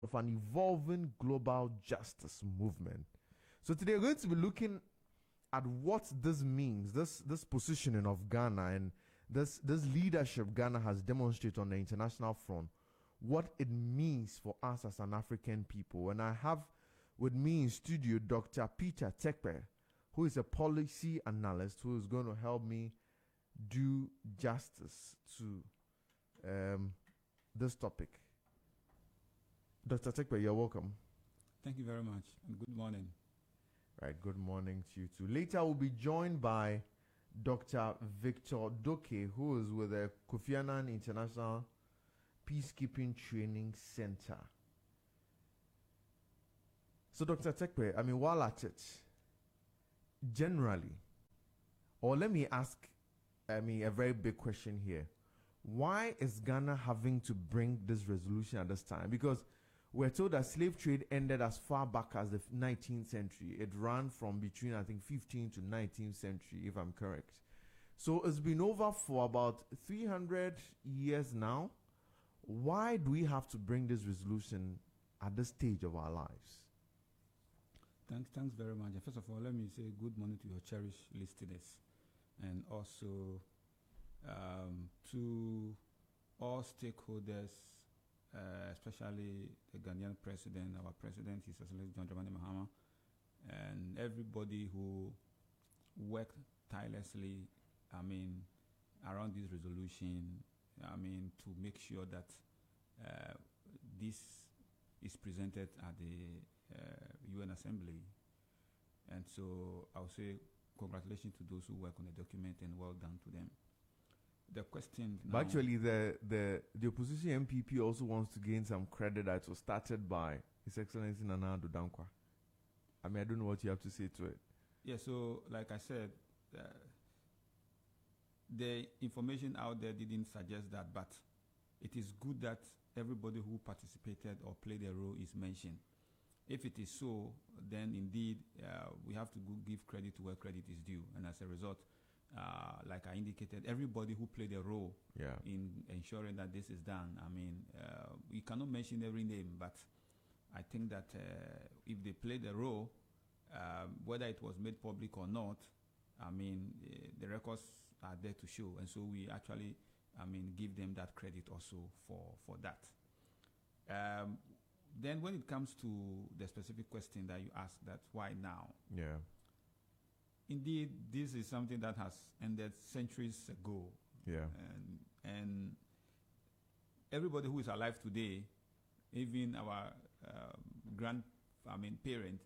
of an evolving global justice movement. So today we're going to be looking at what this means, this positioning of Ghana and this leadership Ghana has demonstrated on the international front, what it means for us as an African people. And I have with me in studio Dr. Peter Tekpe, who is a policy analyst who is going to help me do justice to this topic. Dr. Tekpe, you're welcome. Thank you very much, and good morning. Right, good morning to you too. Later, we'll be joined by Dr. Victor Doke, who is with the Kofi Annan International Peacekeeping Training Center. So, Dr. Tekpe, while at it, generally, or let me ask, a very big question here. Why is Ghana having to bring this resolution at this time? Because we're told that slave trade ended as far back as the 19th century. It ran from between, 15th to 19th century, if I'm correct. So it's been over for about 300 years now. Why do we have to bring this resolution at this stage of our lives? Thanks very much. And first of all, let me say good morning to your cherished listeners, and also to all stakeholders, especially the Ghanaian president, our president, His Excellency John Dramani Mahama, and everybody who worked tirelessly, around this resolution, to make sure that this is presented at the UN Assembly. And so I'll say congratulations to those who work on the document, and well done to them. The question now, but actually, the opposition MPP also wants to gain some credit that it was started by His Excellency Nana Addo Dankwa. I don't know what you have to say to it. Yeah, so like I said, the information out there didn't suggest that, but it is good that everybody who participated or played a role is mentioned. If it is so, then indeed we have to give credit to where credit is due, and as a result, like I indicated, everybody who played a role in ensuring that this is done. We cannot mention every name, but I think that if they played a role, whether it was made public or not, the records are there to show, and so we actually, give them that credit also for that. Then when it comes to the specific question that you asked, that why now? Yeah. Indeed, this is something that has ended centuries ago. Yeah. And everybody who is alive today, even our parent,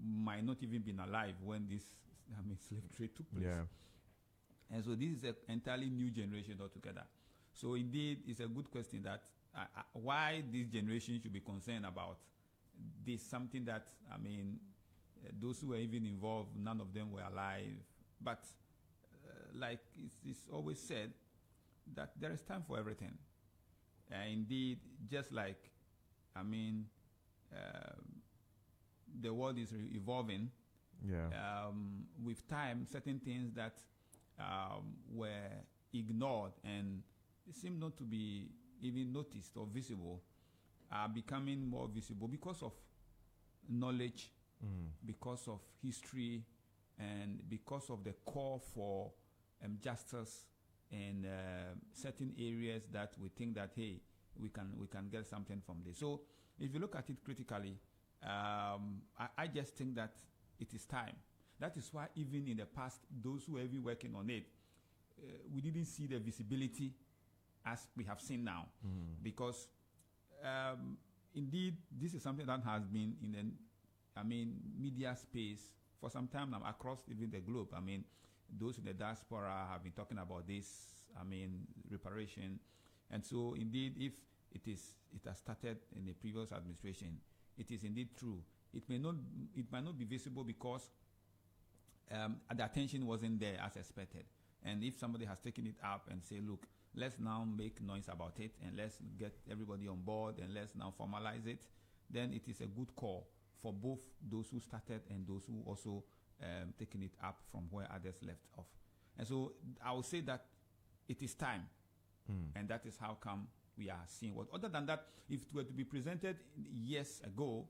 might not even been alive when this slave trade took place. Yeah. And so this is an entirely new generation altogether. So indeed, it's a good question that why this generation should be concerned about this, something that, those who were even involved, none of them were alive. But like it's always said, that there is time for everything. Indeed, just like, the world is evolving. Yeah. With time, certain things that were ignored and seem not to be even noticed or visible are becoming more visible because of knowledge, because of history, and because of the call for justice in certain areas that we think that, hey, we can get something from this. So if you look at it critically, I just think that it is time. That is why even in the past, those who have been working on it, we didn't see the visibility as we have seen now, because indeed this is something that has been in the media space for some time now across even the globe. Those in the diaspora have been talking about this, reparation. And so indeed, if it has started in the previous administration, it is indeed true. It might not be visible because the attention wasn't there as expected. And if somebody has taken it up and say, look, let's now make noise about it, and let's get everybody on board, and let's now formalize it, then it is a good call for both those who started and those who also taken it up from where others left off. And so I would say that it is time, and that is how come we are seeing. What other than that, if it were to be presented years ago,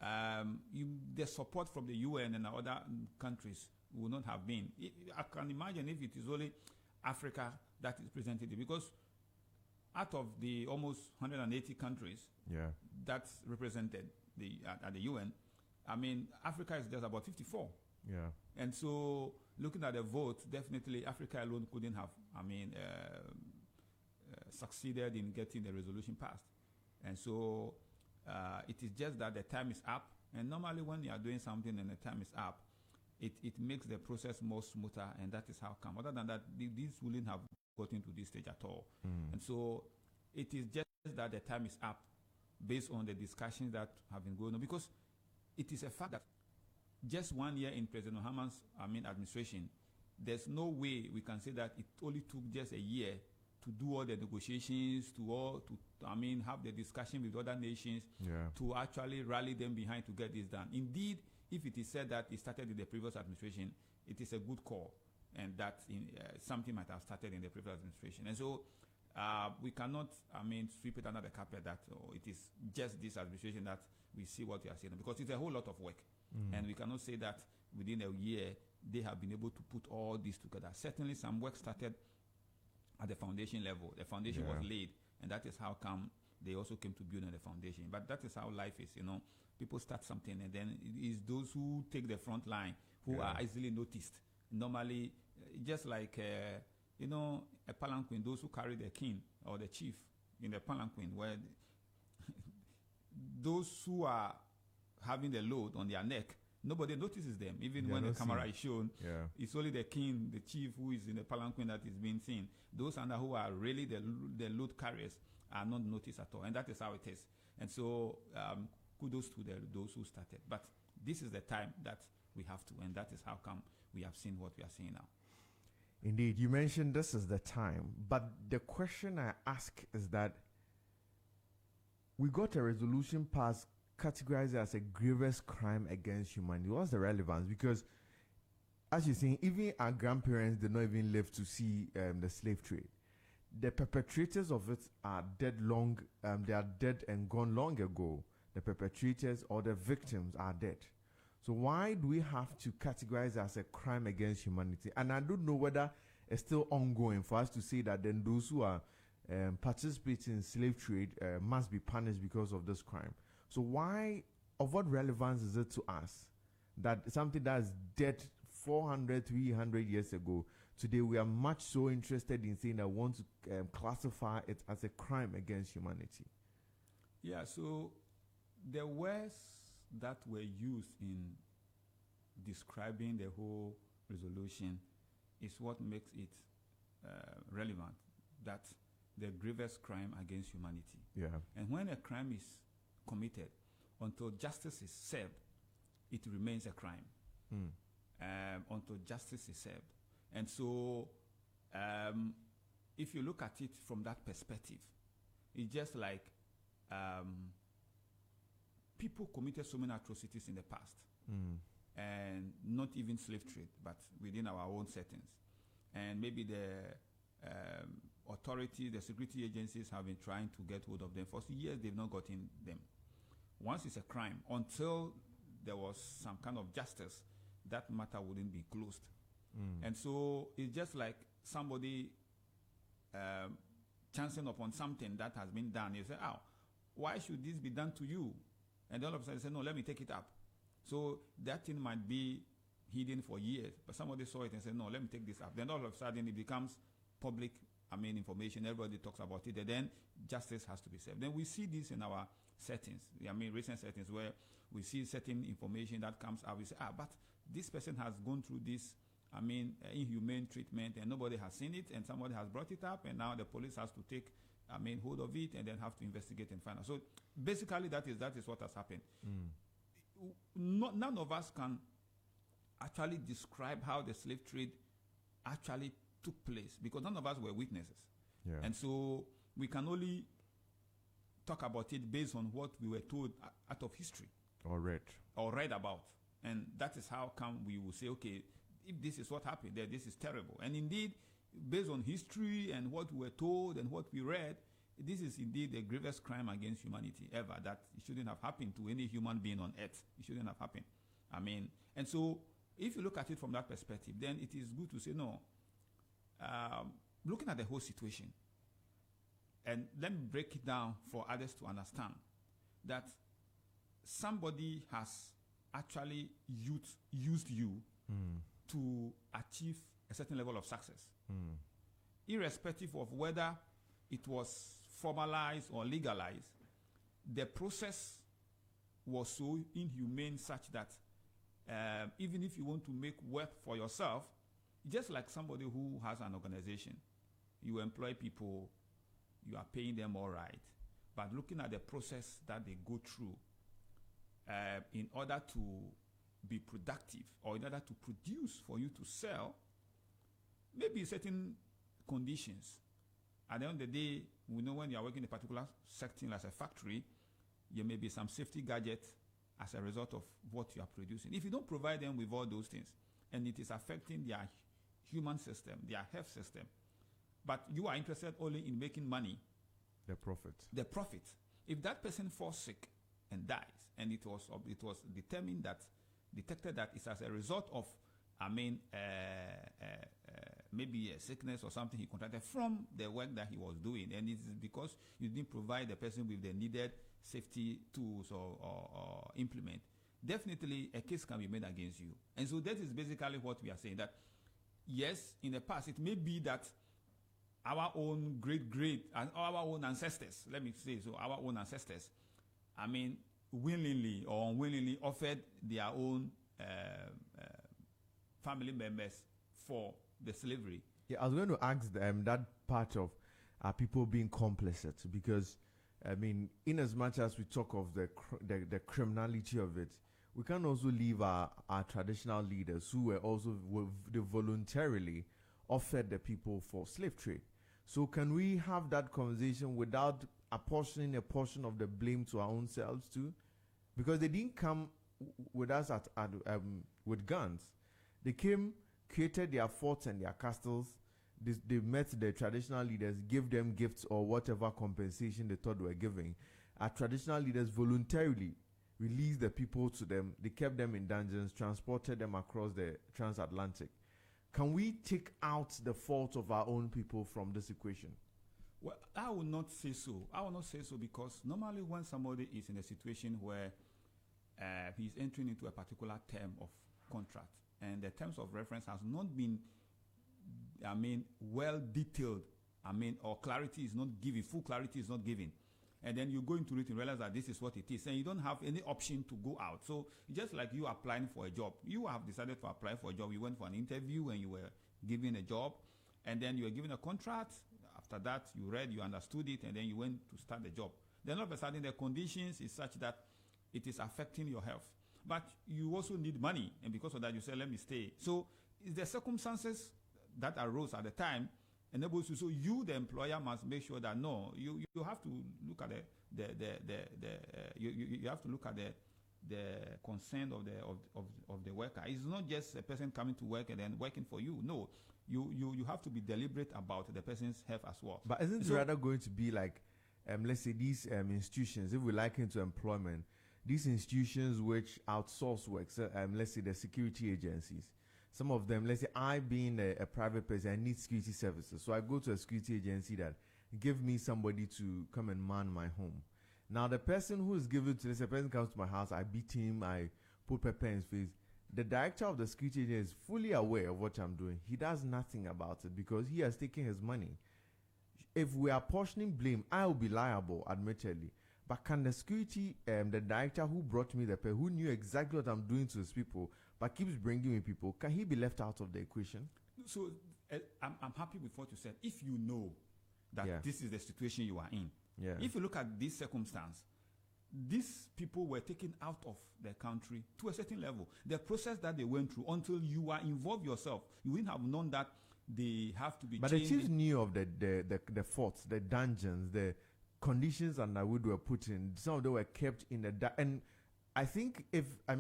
the support from the UN and other countries would not have been. I can imagine if it is only Africa that is presented, because out of the almost 180 countries that's represented at the UN, I mean, Africa is just about 54. Yeah. And so, looking at the vote, definitely Africa alone couldn't have, succeeded in getting the resolution passed. And so, it is just that the time is up. And normally, when you are doing something and the time is up, it makes the process more smoother, and that is how come. Other than that, this wouldn't have gotten to this stage at all. And so, it is just that the time is up based on the discussions that have been going on, because it is a fact that just 1 year in President Ohaman's administration, there's no way we can say that it only took just a year to do all the negotiations, to have the discussion with other nations, to actually rally them behind to get this done. Indeed, if it is said that it started in the previous administration, it is a good call, and that something might have started in the previous administration. And so we cannot, sweep it under the carpet that it is just this administration that we see what we are seeing, because it's a whole lot of work. And we cannot say that within a year they have been able to put all this together. Certainly some work started at the foundation level. The foundation was laid, and that is how come they also came to build on the foundation. But that is how life is, People start something, and then it is those who take the front line who are easily noticed. Normally, just like, a palanquin, those who carry the king or the chief in the palanquin, where those who are having the load on their neck, nobody notices them. Even when the camera is shown, it's only the king, the chief, who is in the palanquin that is being seen. Those under who are really the load carriers are not noticed at all, and that is how it is. And so, kudos to those who started. But this is the time that we have to, and that is how come we have seen what we are seeing now. Indeed, you mentioned this is the time, but the question I ask is that we got a resolution passed categorized as a grievous crime against humanity. What's the relevance? Because, as you're saying, even our grandparents did not even live to see the slave trade. The perpetrators of it are dead long. They are dead and gone long ago. The perpetrators or the victims are dead. So why do we have to categorize it as a crime against humanity? And I don't know whether it's still ongoing for us to say that then those who are participating in slave trade must be punished because of this crime. So why, of what relevance is it to us that something that is dead 400, 300 years ago, today we are much so interested in saying that we want to classify it as a crime against humanity? Yeah, so the words that were used in describing the whole resolution is what makes it relevant, that the grievous crime against humanity. Yeah. And when a crime is committed, until justice is served, it remains a crime. Until justice is served. And so, if you look at it from that perspective, it's just like people committed so many atrocities in the past, and not even slave trade, but within our own settings. And maybe the authority, the security agencies have been trying to get hold of them. For years, they've not gotten them. Once it's a crime, until there was some kind of justice, that matter wouldn't be closed. And so it's just like somebody chancing upon something that has been done. You say, oh, why should this be done to you? And all of a sudden say, no, let me take it up. So that thing might be hidden for years, but somebody saw it and said, no, let me take this up. Then all of a sudden it becomes public, information. Everybody talks about it. And then justice has to be served. Then we see this in our settings. Recent settings where we see certain information that comes out. We say, but this person has gone through this, inhumane treatment, and nobody has seen it, and somebody has brought it up, and now the police has to take, hold of it, and then have to investigate and find out. So basically, that is what has happened. None of us can actually describe how the slave trade actually took place, because none of us were witnesses. Yeah. And so we can only talk about it based on what we were told out of history. Or read about. And that is how come we will say, okay, if this is what happened there, this is terrible. And indeed, based on history and what we were told and what we read, this is indeed a grievous crime against humanity ever, that it shouldn't have happened to any human being on earth. It shouldn't have happened. I mean, and so if you look at it from that perspective, then it is good to say, no, looking at the whole situation, and let me break it down for others to understand that somebody has actually used you to achieve a certain level of success, irrespective of whether it was formalized or legalized. The process was so inhumane such that even if you want to make work for yourself, just like somebody who has an organization, you employ people, you are paying them all right, but looking at the process that they go through in order to be productive or in order to produce for you to sell, maybe certain conditions. At the end of the day, we know when you are working in a particular setting as a factory, there may be some safety gadgets as a result of what you are producing. If you don't provide them with all those things, and it is affecting their human system, their health system, but you are interested only in making money, the profit. If that person falls sick and dies, and it was detected that it's as a result of, maybe a sickness or something he contracted from the work that he was doing, and it is because you didn't provide the person with the needed safety tools or implement, definitely a case can be made against you. And so that is basically what we are saying, that yes, in the past, it may be that our own great and our own ancestors, let me say so, our own ancestors, willingly or unwillingly offered their own family members for the slavery. Yeah, I was going to ask them that part of people being complicit, because in as much as we talk of the criminality of it, we can also leave our traditional leaders who were also they voluntarily offered the people for slave trade. So can we have that conversation without apportioning a portion of the blame to our own selves too? Because they didn't come with us with guns. They came, created their forts and their castles. They met the traditional leaders, gave them gifts or whatever compensation they thought they were giving. Our traditional leaders voluntarily released the people to them. They kept them in dungeons, transported them across the transatlantic. Can we take out the fault of our own people from this equation? Well, I will not say so. I will not say so because normally when somebody is in a situation where he's entering into a particular term of contract and the terms of reference has not been, well detailed, or clarity is not given, full clarity is not given, and then you go into it and realize that this is what it is, and you don't have any option to go out. So just like you applying for a job, you have decided to apply for a job, you went for an interview and you were given a job, and then you were given a contract. After that, you read, you understood it, and then you went to start the job. Then all of a sudden, the conditions is such that it is affecting your health. But you also need money, and because of that, you say, let me stay. So it's the circumstances that arose at the time enables you. So you, the employer, must make sure that no, you have to look at you have to look at the concern of the worker. It's not just a person coming to work and then working for you. No, you have to be deliberate about the person's health as well. But isn't it rather going to be like, let's say these institutions, if we liken to employment, these institutions which outsource work, so, let's say the security agencies, some of them, let's say I being a private person, I need security services. So I go to a security agency that give me somebody to come and man my home. Now the person who is given to this, a person comes to my house, I beat him, I put pepper in his face. The director of the security agency is fully aware of what I'm doing. He does nothing about it because he has taken his money. If we are portioning blame, I will be liable, admittedly. But can the security, the director who brought me the pay, who knew exactly what I'm doing to his people, but keeps bringing me people, can he be left out of the equation? So I'm happy with what you said. If you know that this is the situation you are in, if you look at this circumstance, these people were taken out of the country to a certain level. The process that they went through, until you are involved yourself, you wouldn't have known that they have to be but changed. The chiefs knew of the forts, the dungeons, the conditions under which were put in. Some of them were kept in the and I think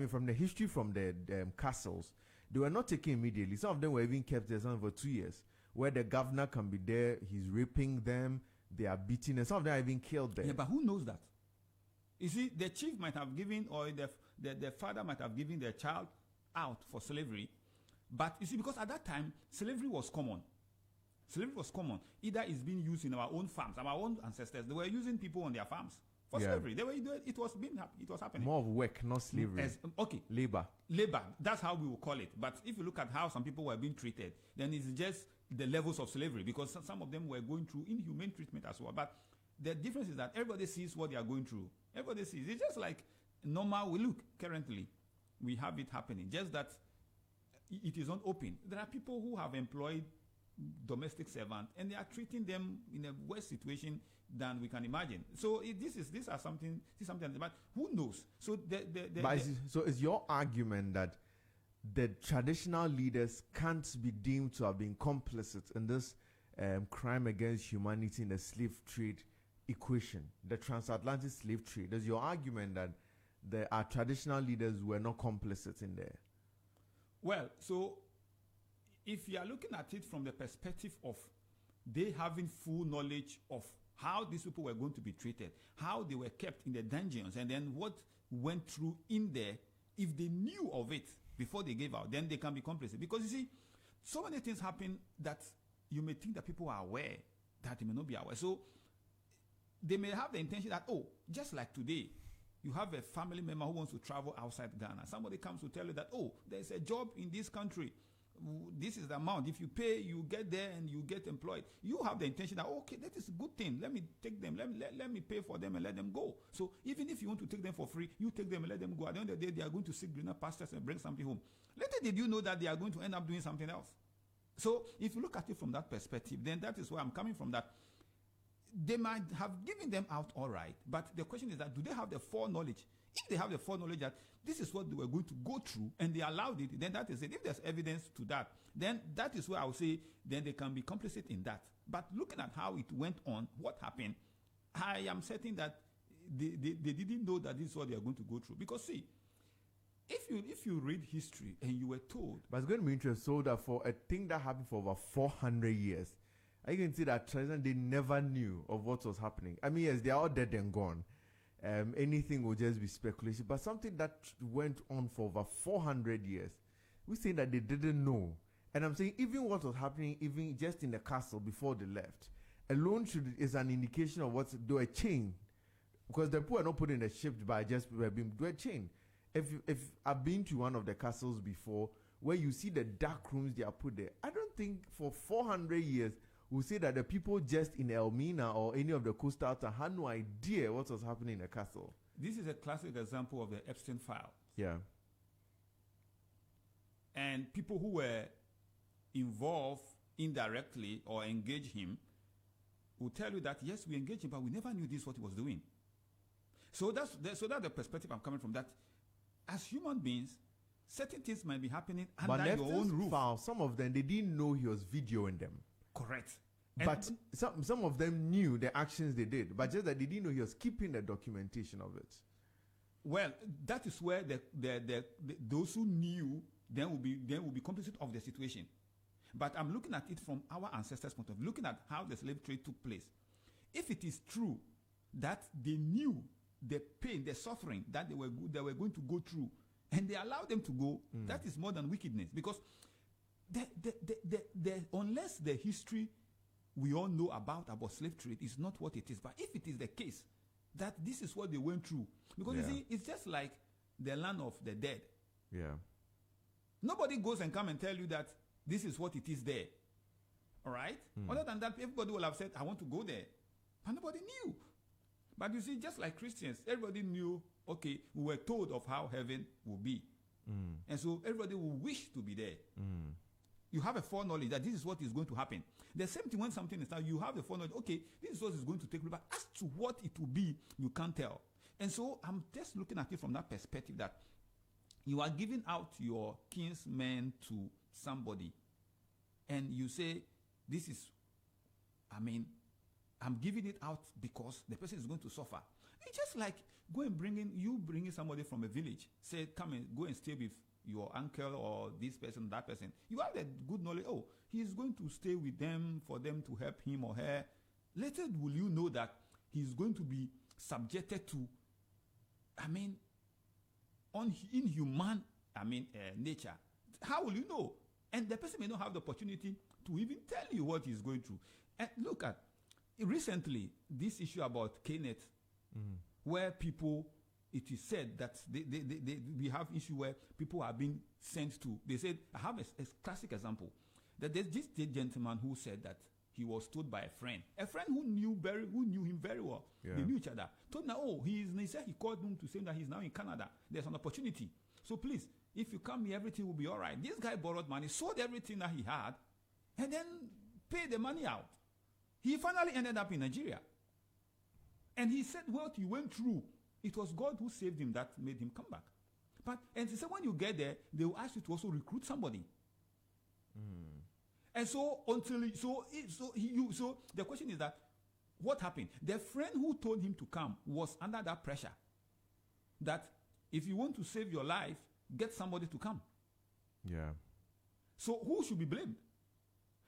from the history from the castles, they were not taken immediately. Some of them were even kept there for 2 years, where the governor can be there, he's raping them, they are beaten, and some of them are even killed there. Yeah, but who knows that? You see, the chief might have given, or the father might have given their child out for slavery. But you see, because at that time, slavery was common. Slavery was common. Either it's being used in our own farms, our own ancestors. They were using people on their farms for slavery. It was happening. More of work, not slavery. Okay. Labor. That's how we will call it. But if you look at how some people were being treated, then it's just the levels of slavery, because some of them were going through inhumane treatment as well. But the difference is that everybody sees what they are going through. Everybody sees. It's just like normal. We look currently, we have it happening. Just that it is not open. There are people who have employed domestic servants, and they are treating them in a worse situation than we can imagine. So these are something. But who knows? So so is your argument that the traditional leaders can't be deemed to have been complicit in this crime against humanity in the slave trade equation, the transatlantic slave trade? Is your argument that our traditional leaders were not complicit in there? Well, so if you are looking at it from the perspective of they having full knowledge of how these people were going to be treated, how they were kept in the dungeons, and then what went through in there, if they knew of it before they gave out, then they can be complicit. Because you see, so many things happen that you may think that people are aware, that they may not be aware. So they may have the intention that, just like today, you have a family member who wants to travel outside Ghana. Somebody comes to tell you that, there's a job in this country. This is the amount. If you pay, you get there and you get employed. You have the intention that, okay, that is a good thing. Let me take them. Let me pay for them and let them go. So even if you want to take them for free, you take them and let them go. At the end of the day, they are going to seek greener pastures and bring something home. Later, did you know that they are going to end up doing something else? So if you look at it from that perspective, then that is where I'm coming from, that they might have given them out all right, but the question is that, do they have the foreknowledge? If they have the foreknowledge that this is what they were going to go through and they allowed it, then that is it. If there's evidence to that, then that is where I would say then they can be complicit in that. But looking at how it went on, what happened, I am certain that they didn't know that this is what they are going to go through. Because see, if you read history and you were told... But it's going to be interesting, so that for a thing that happened for over 400 years, I can see that they never knew of what was happening. I mean, yes, they are all dead and gone. Anything will just be speculation. But something that went on for over 400 years, we're saying that they didn't know. And I'm saying even what was happening, even just in the castle before they left, alone is an indication of what they were chained. Because the people are not put in the ship by just they were chained. If I've been to one of the castles before, where you see the dark rooms they are put there, I don't think for 400 years we'll say that the people just in Elmina or any of the coastal towns had no idea what was happening in the castle. This is a classic example of the Epstein file. Yeah. And people who were involved indirectly or engaged him will tell you that, yes, we engaged him, but we never knew this what he was doing. So that's the perspective I'm coming from, that as human beings, certain things might be happening under your own roof. File, some of them, they didn't know he was videoing them. Correct. But some of them knew the actions they did, but just that they didn't know he was keeping the documentation of it. Well, that is where those who knew then will be complicit of the situation. But I'm looking at it from our ancestors' point of view, looking at how the slave trade took place. If it is true that they knew the pain, the suffering that they were going to go through, and they allowed them to go, that is more than wickedness. Because unless the history we all know about slave trade is not what it is, but if it is the case that this is what they went through, because you see, it's just like the land of the dead. Yeah. Nobody goes and come and tell you that this is what it is there. All right? Other than that, everybody will have said, I want to go there. But nobody knew. But you see, just like Christians, everybody knew, okay, we were told of how heaven will be. And so everybody will wish to be there. You have a foreknowledge that this is what is going to happen. The same thing when something is done, you have the foreknowledge, okay, this is what is going to take place. But as to what it will be, you can't tell. And so I'm just looking at it from that perspective, that you are giving out your kinsmen to somebody, and you say, this is, I'm giving it out because the person is going to suffer. It's just like bringing somebody from a village, say, come and go and stay with your uncle or this person, that person. You have the good knowledge, he is going to stay with them for them to help him or her. little will you know that he's going to be subjected to, inhuman, nature. How will you know? And the person may not have the opportunity to even tell you what he's going through. And look at, recently, this issue about Kenneth, where people, it is said that we have issue where people are being sent to. They said, I have a classic example, that there's this gentleman who said that he was told by a friend who knew him very well. Yeah. They knew each other. Told him, he said he called him to say that he's now in Canada. There's an opportunity. So please, if you come here, everything will be all right. This guy borrowed money, sold everything that he had, and then paid the money out. He finally ended up in Nigeria. And he said what he went through, it was God who saved him that made him come back. And he said when you get there, they will ask you to also recruit somebody. And so so the question is that what happened? The friend who told him to come was under that pressure that if you want to save your life, get somebody to come. Yeah. So who should be blamed?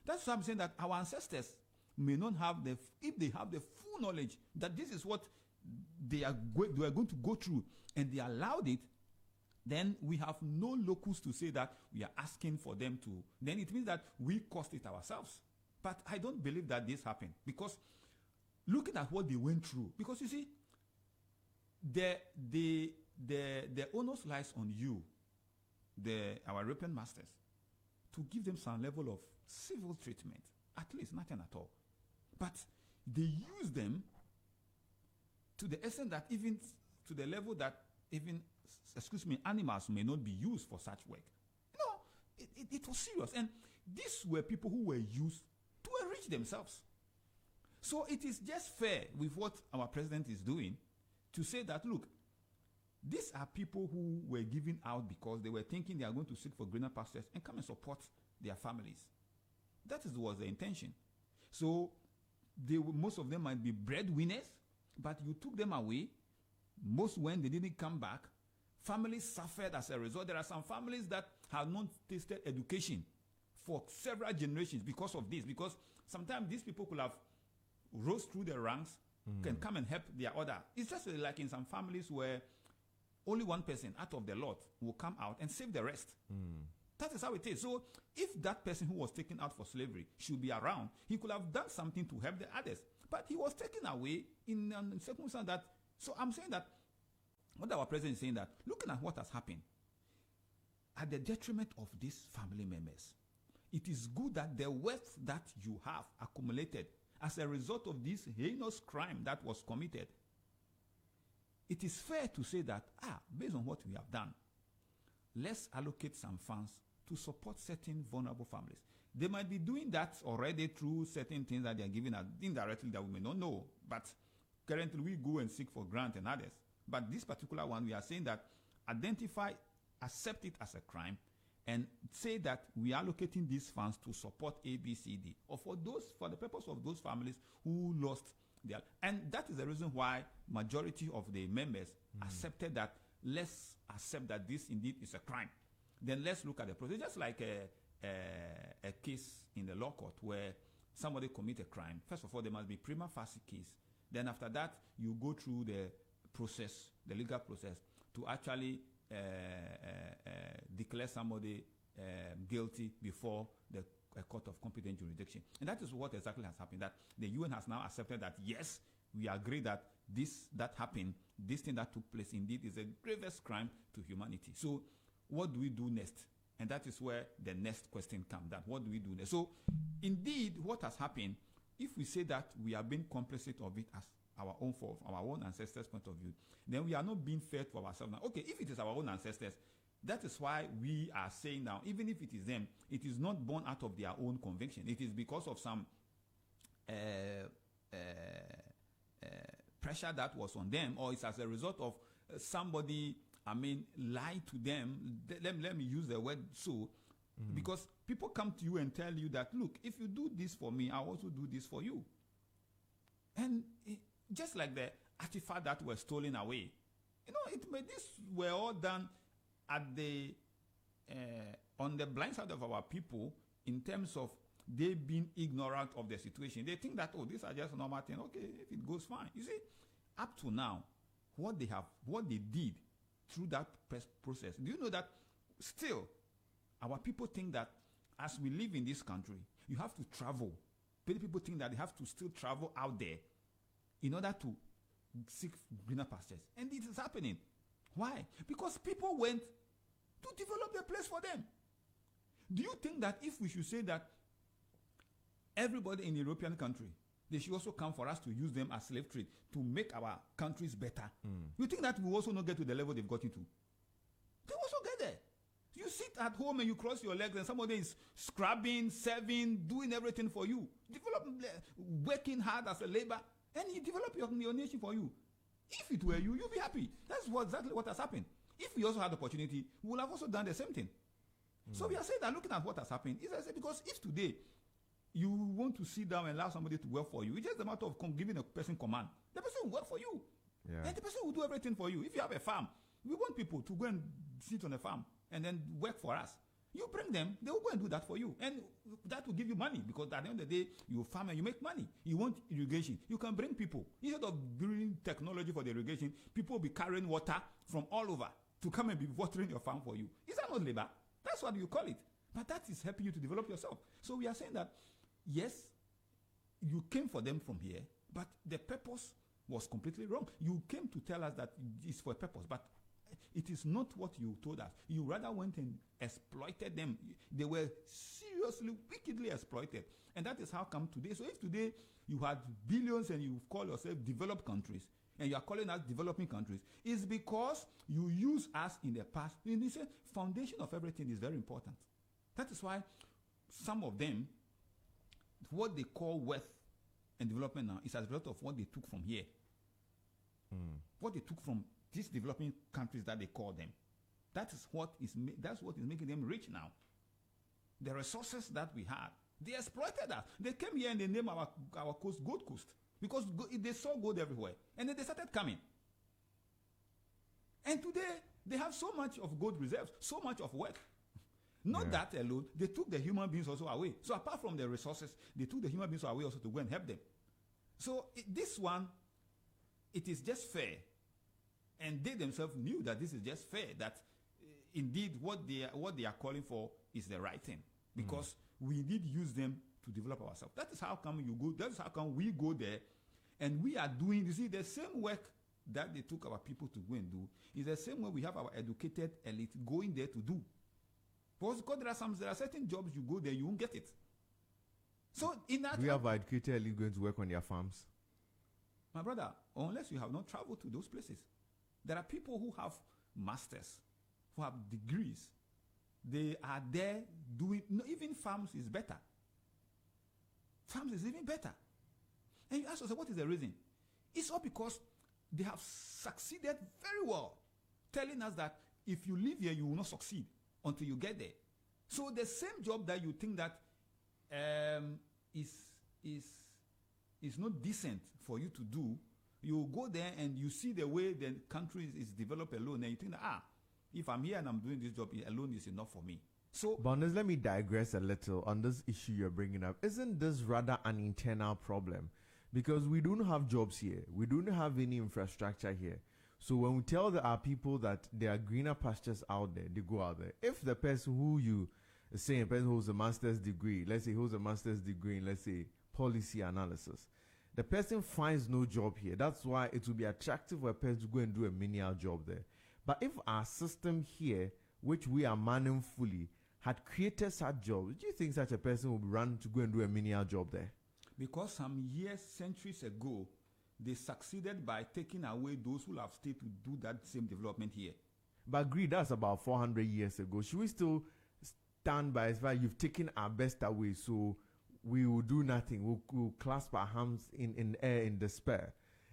That's why I'm saying that our ancestors may not have if they have the full knowledge that this is what they are going to go through, and they allowed it, then we have no locus to say that we are asking for them to. Then it means that we caused it ourselves. But I don't believe that this happened, because looking at what they went through, because you see, the onus lies on you, our European masters, to give them some level of civil treatment, at least nothing at all. But they use them to the extent that even to the level that even, animals may not be used for such work. It was serious. And these were people who were used to enrich themselves. So it is just fair with what our president is doing to say that, look, these are people who were given out because they were thinking they are going to seek for greener pastures and come and support their families. That was the intention. So most of them might be breadwinners, but you took them away. Most, when they didn't come back, families suffered as a result. There are some families that have not tasted education for several generations because of this. Because sometimes these people could have rose through the ranks, can come and help their other. It's just like in some families where only one person out of the lot will come out and save the rest. That is how it is. So if that person who was taken out for slavery should be around, he could have done something to help the others. But he was taken away in a circumstance that... So I'm saying that what our president is saying, that looking at what has happened, at the detriment of these family members, it is good that the wealth that you have accumulated as a result of this heinous crime that was committed, it is fair to say that, based on what we have done, let's allocate some funds to support certain vulnerable families. They might be doing that already through certain things that they are giving us indirectly that we may not know. But currently we go and seek for grant and others. But this particular one, we are saying that identify, accept it as a crime, and say that we are allocating these funds to support ABCD, or for the purpose of those families who lost their... And that is the reason why majority of the members accepted that. Let's accept that this indeed is a crime. Then let's look at the process. Just like a case in the law court where somebody commit a crime. First of all, there must be prima facie case. Then after that, you go through the process, the legal process, to actually declare somebody guilty before the court of competent jurisdiction. And that is what exactly has happened, that the UN has now accepted that, yes, we agree that that happened, this thing that took place indeed is a gravest crime to humanity. So what do we do next? And that is where the next question comes, that what do we do next? So indeed, what has happened, if we say that we are being complicit of it as our own fault, our own ancestors' point of view, then we are not being fair to ourselves now. Okay, if it is our own ancestors, that is why we are saying now, even if it is them, it is not born out of their own conviction. It is because of some pressure that was on them, or it's as a result of somebody, lied to them. Let me use the word so, because people come to you and tell you that, look, if you do this for me, I'll also do this for you. And just like the artifacts that were stolen away, this were all done at the on the blind side of our people, in terms of they being ignorant of the situation. They think that, oh, these are just normal things. Okay, if it goes, fine. You see, up to now, what they did through that process, do you know that still our people think that as we live in this country, you have to travel. Many people think that they have to still travel out there in order to seek greener pastures. And it is happening. Why? Because people went to develop a place for them. Do you think that if we should say that everybody in the European country, they should also come for us to use them as slave trade to make our countries better? You think that we will also not get to the level they've gotten to? They also get there. You sit at home and you cross your legs and somebody is scrubbing, serving, doing everything for you. Working hard as a labor, and you develop your nation for you. If it were you, you'll be happy. That's exactly what has happened. If we also had the opportunity, we would have also done the same thing. So we are saying that looking at what has happened, because if today you want to sit down and allow somebody to work for you, it's just a matter of giving a person command. The person will work for you. Yeah. And the person will do everything for you. If you have a farm, we want people to go and sit on a farm and then work for us. You bring them, they will go and do that for you. And that will give you money, because at the end of the day, you farm and you make money. You want irrigation, you can bring people. Instead of bringing technology for the irrigation, people will be carrying water from all over to come and be watering your farm for you. Is that not labor? That's what you call it. But that is helping you to develop yourself. So we are saying that, yes, you came for them from here, but the purpose was completely wrong. You came to tell us that it's for a purpose, but it is not what you told us. You rather went and exploited them. They were seriously, wickedly exploited. And that is how come today. So if today you had billions and you call yourself developed countries, and you are calling us developing countries, it's because you use us in the past. And the foundation of everything is very important. That is why some of them, what they call wealth and development now, is as a result of what they took from here. What they took from these developing countries that they call them. That's what is making them rich now. The resources that we had, they exploited us. They came here and they named our coast Gold Coast, because they saw gold everywhere, and then they started coming. And today they have so much of gold reserves, so much of wealth. Not that alone, they took the human beings also away. So apart from the resources, they took the human beings away also to go and help them. So this one, it is just fair. And they themselves knew that this is just fair, that indeed what they are calling for is the right thing, because we need use them to develop ourselves. That is how come you go. That is how come we go there, and we are doing. You see, the same work that they took our people to go and do is the same way we have our educated elite going there to do. Because there are certain jobs you go there, you won't get it. So in that, we have our educated elite going to work on their farms. My brother, unless you have not traveled to those places. There are people who have masters, who have degrees. They are there doing, even farms is better. Farms is even better. And you ask yourself, what is the reason? It's all because they have succeeded very well, telling us that if you live here, you will not succeed until you get there. So the same job that you think that is not decent for you to do, you go there and you see the way the country is developed alone, and you think that, if I'm here and I'm doing this job alone, is enough for me. So, Bonus, let me digress a little on this issue you're bringing up. Isn't this rather an internal problem? Because we don't have jobs here. We don't have any infrastructure here. So when we tell our people that there are greener pastures out there, they go out there. If the person who you say, a person who holds a master's degree, let's say holds a master's degree in, let's say, policy analysis, the person finds no job here. That's why it will be attractive for a person to go and do a menial job there. But if our system here, which we are manning fully, had created such jobs, do you think such a person would run to go and do a menial job there? Because some years, centuries ago, they succeeded by taking away those who have stayed to do that same development here. But agree, that's about 400 years ago. Should we still stand by as far as you've taken our best away, so we will do nothing? We'll clasp our hands in air in despair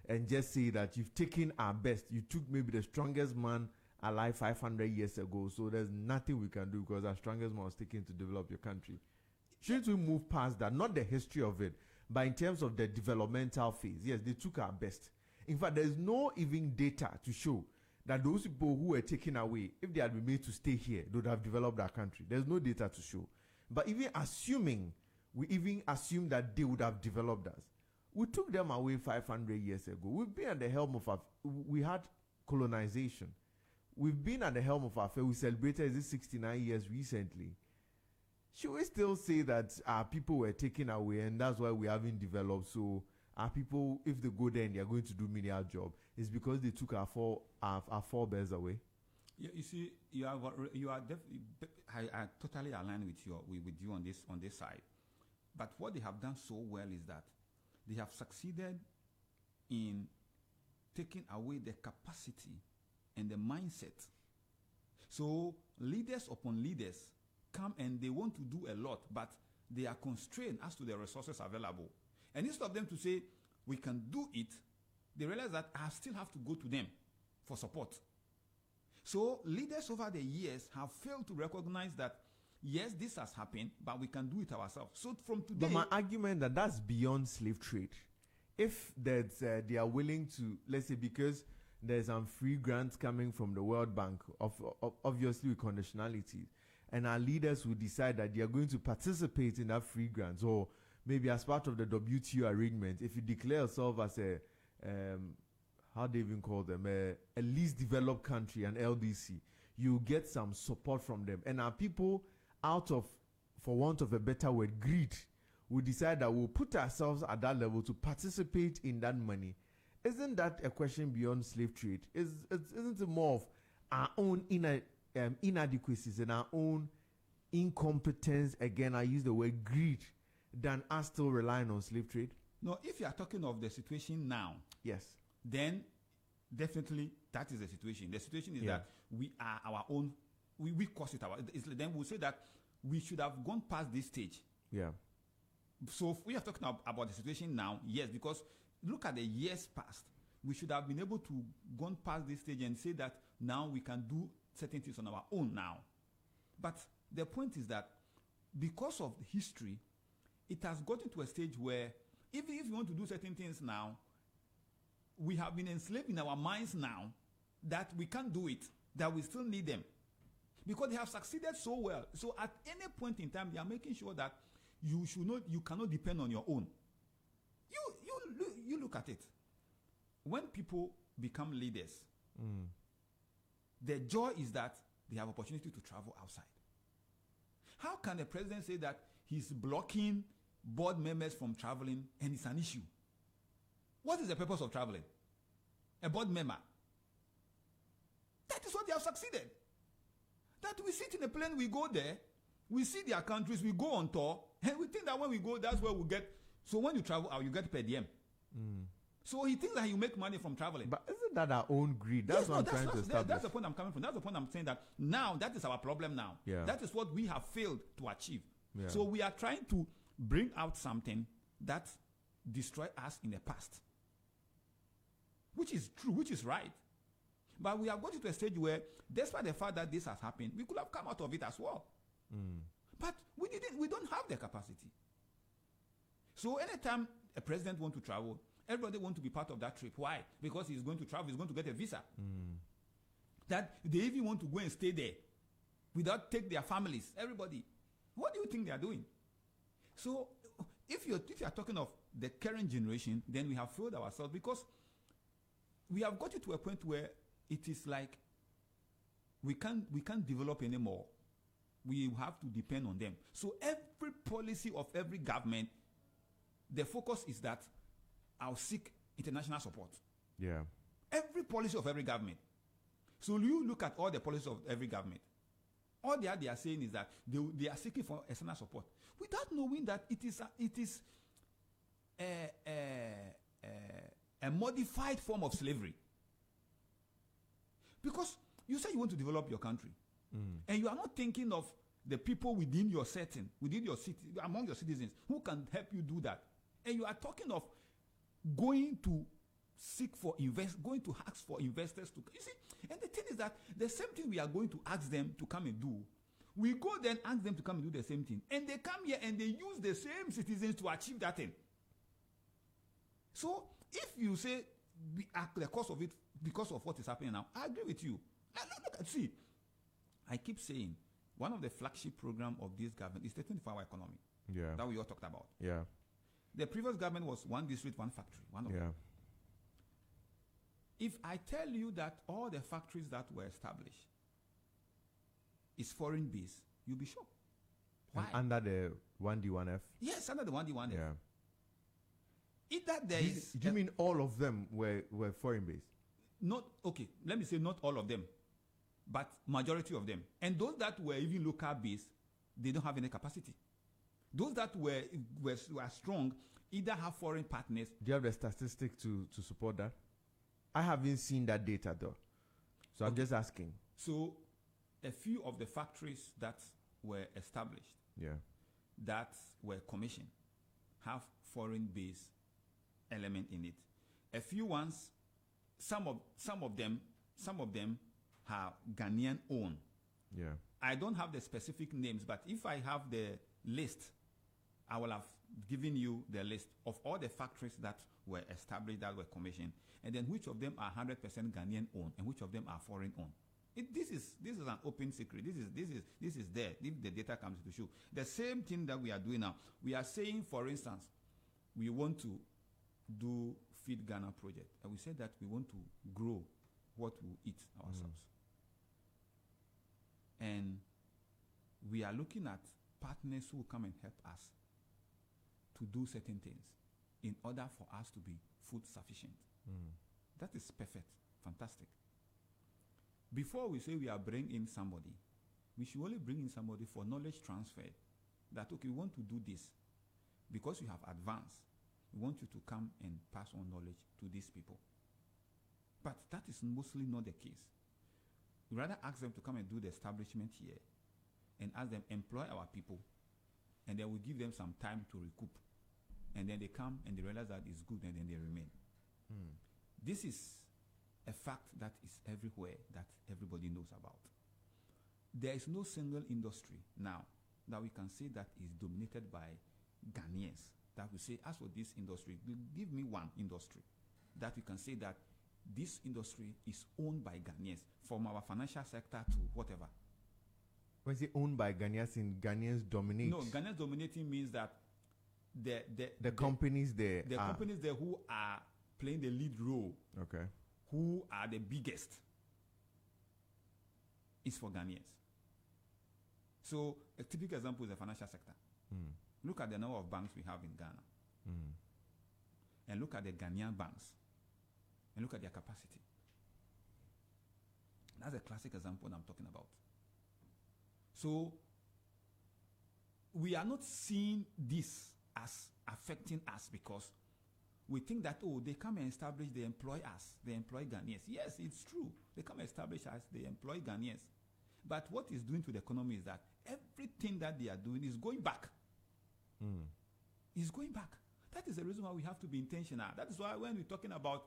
and just say that you've taken our best. You took maybe the strongest man alive 500 years ago, so there's nothing we can do because our strongest man was taken to develop your country. Shouldn't we move past that? Not the history of it, but in terms of the developmental phase. Yes, they took our best. In fact, there's no even data to show that those people who were taken away, if they had been made to stay here, they would have developed our country. There's no data to show. But even assuming we even assumed that they would have developed us. We took them away 500 years ago. We've been at the helm of we had colonization. We've been at the helm of our we celebrated this 69 years recently. Should we still say that our people were taken away and that's why we haven't developed? So our people, if they go there and they are going to do menial job, it's because they took our forebears away. Yeah, you see, you are definitely. I totally align with you on this side. But what they have done so well is that they have succeeded in taking away the capacity and the mindset. So leaders upon leaders come and they want to do a lot, but they are constrained as to the resources available. And instead of them to say, we can do it, they realize that I still have to go to them for support. So leaders over the years have failed to recognize that, yes, this has happened, but we can do it ourselves. So from today... But my argument that's beyond slave trade. If that's, they are willing to, let's say, because there's some free grants coming from the World Bank, obviously with conditionalities, and our leaders will decide that they are going to participate in that free grants, or maybe as part of the WTO arrangement, if you declare yourself as a, how they even call them, a least developed country, an LDC, you get some support from them. And our people, out of, for want of a better word, greed, will decide that we'll put ourselves at that level to participate in that money. Isn't that a question beyond slave trade? Isn't it more of our own inadequacies and our own incompetence, again, I use the word greed, than us still relying on slave trade? No, if you are talking of the situation now, yes, then definitely that is the situation. The situation is that we are our own, we cause it our, then we'll say that we should have gone past this stage. Yeah. So if we are talking about the situation now, yes, because look at the years past. We should have been able to gone past this stage and say that now we can do certain things on our own now. But the point is that because of history, it has gotten to a stage where even if you want to do certain things now, we have been enslaved in our minds now that we can't do it, that we still need them. Because they have succeeded so well. So at any point in time, they are making sure that you cannot depend on your own. You look at it. When people become leaders, the joy is that they have opportunity to travel outside. How can the president say that he's blocking board members from traveling and it's an issue? What is the purpose of traveling? A board member. That is what they have succeeded. That we sit in a plane, we go there, we see their countries, we go on tour, and we think that when we go, that's where we get. So when you travel out, you get per diem. So he thinks that you make money from traveling. But isn't that our own greed? That's what I'm trying to establish. That's the point I'm coming from. That's the point I'm saying that now that is our problem now. Yeah. That is what we have failed to achieve. Yeah. So we are trying to bring out something that destroyed us in the past. Which is true, which is right. But we have got to a stage where, despite the fact that this has happened, we could have come out of it as well. But we don't have the capacity. So anytime a president wants to travel, everybody wants to be part of that trip. Why? Because he's going to travel, he's going to get a visa. That they even want to go and stay there without take their families, everybody. What do you think they are doing? So if you are talking of the current generation, then we have failed ourselves because we have got it to a point where it is like we can't develop anymore. We have to depend on them. So every policy of every government, the focus is that I'll seek international support. Yeah. Every policy of every government. So you look at all the policies of every government. All they are saying is that they are seeking for external support without knowing that it is a modified form of slavery. Because you say you want to develop your country, and you are not thinking of the people within your setting, within your city, among your citizens, who can help you do that. And you are talking of going to going to ask for investors to, you see, and the thing is that the same thing we are going to ask them to come and do, we go then ask them to come and do the same thing. And they come here and they use the same citizens to achieve that thing. So if you say the cause of it, because of what is happening now, I agree with you. I keep saying, one of the flagship program of this government is the 24-hour economy. Yeah. that we all talked about. Yeah. The previous government was one district, one factory. One of them. Yeah. If I tell you that all the factories that were established is foreign based, you'll be shocked. Why? And under the 1D, 1F? Yes, under the 1D, 1F. Yeah. Either there is. Do you mean all of them were foreign based? Not, okay, let me say not all of them, but majority of them. And those that were even local based, they don't have any capacity. Those that were strong either have foreign partners. Do you have the statistic to support that? I haven't seen that data though. So I'm just asking. So a few of the factories that were established, that were commissioned, have foreign based element in it. A few ones, some of them are Ghanaian owned. Yeah. I don't have the specific names, but if I have the list, I will have given you the list of all the factories that were established, that were commissioned, and then which of them are 100% Ghanaian owned and which of them are foreign owned. This is an open secret. This is there. If the data comes to show the same thing that we are doing now, we are saying, for instance, we want to do Feed Ghana project, and we said that we want to grow what we eat ourselves, and we are looking at partners who will come and help us to do certain things in order for us to be food sufficient. That is perfect, fantastic. Before we say we are bringing in somebody, we should only bring in somebody for knowledge transfer. That, okay, we want to do this because you have advanced. We want you to come and pass on knowledge to these people. But that is mostly not the case. We rather ask them to come and do the establishment here and ask them employ our people, and then we give them some time to recoup. And then they come and they realize that it's good, and then they remain. This is a fact that is everywhere, that everybody knows about. There is no single industry now that we can say that is dominated by Ghanaians. That we say, as for this industry, give me one industry that we can say that this industry is owned by Ghanaians, from our financial sector to whatever. When you say owned by Ghanaians, in Ghanaians dominate? No, Ghanaians dominating means that the companies there, the companies there who are playing the lead role, okay, who are the biggest, is for Ghanaians. So a typical example is the financial sector. Look at the number of banks we have in Ghana, and look at the Ghanaian banks, and look at their capacity. That's a classic example I'm talking about. So we are not seeing this as affecting us because we think that, oh, they come and establish, they employ us, they employ Ghanaians. Yes, it's true. They come and establish us, they employ Ghanaians. But what it's doing to the economy is that everything that they are doing is going back. It's going back. That is the reason why we have to be intentional. That is why when we're talking about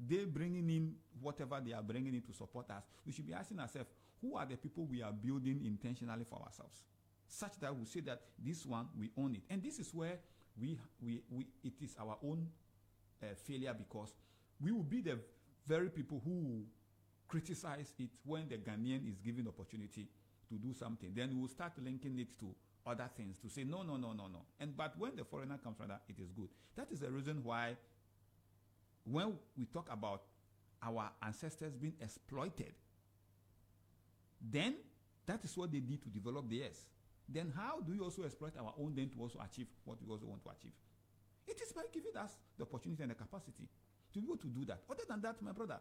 they bringing in whatever they are bringing in to support us, we should be asking ourselves, who are the people we are building intentionally for ourselves? Such that we say that this one, we own it. And this is where it is our own failure, because we will be the very people who criticize it when the Ghanaian is given opportunity to do something. Then we will start linking it to other things to say, no. But when the foreigner comes, rather, it is good. That is the reason why when we talk about our ancestors being exploited, then that is what they did to develop theirs. Then how do we also exploit our own then to also achieve what we also want to achieve? It is by giving us the opportunity and the capacity to be able to do that. Other than that, my brother,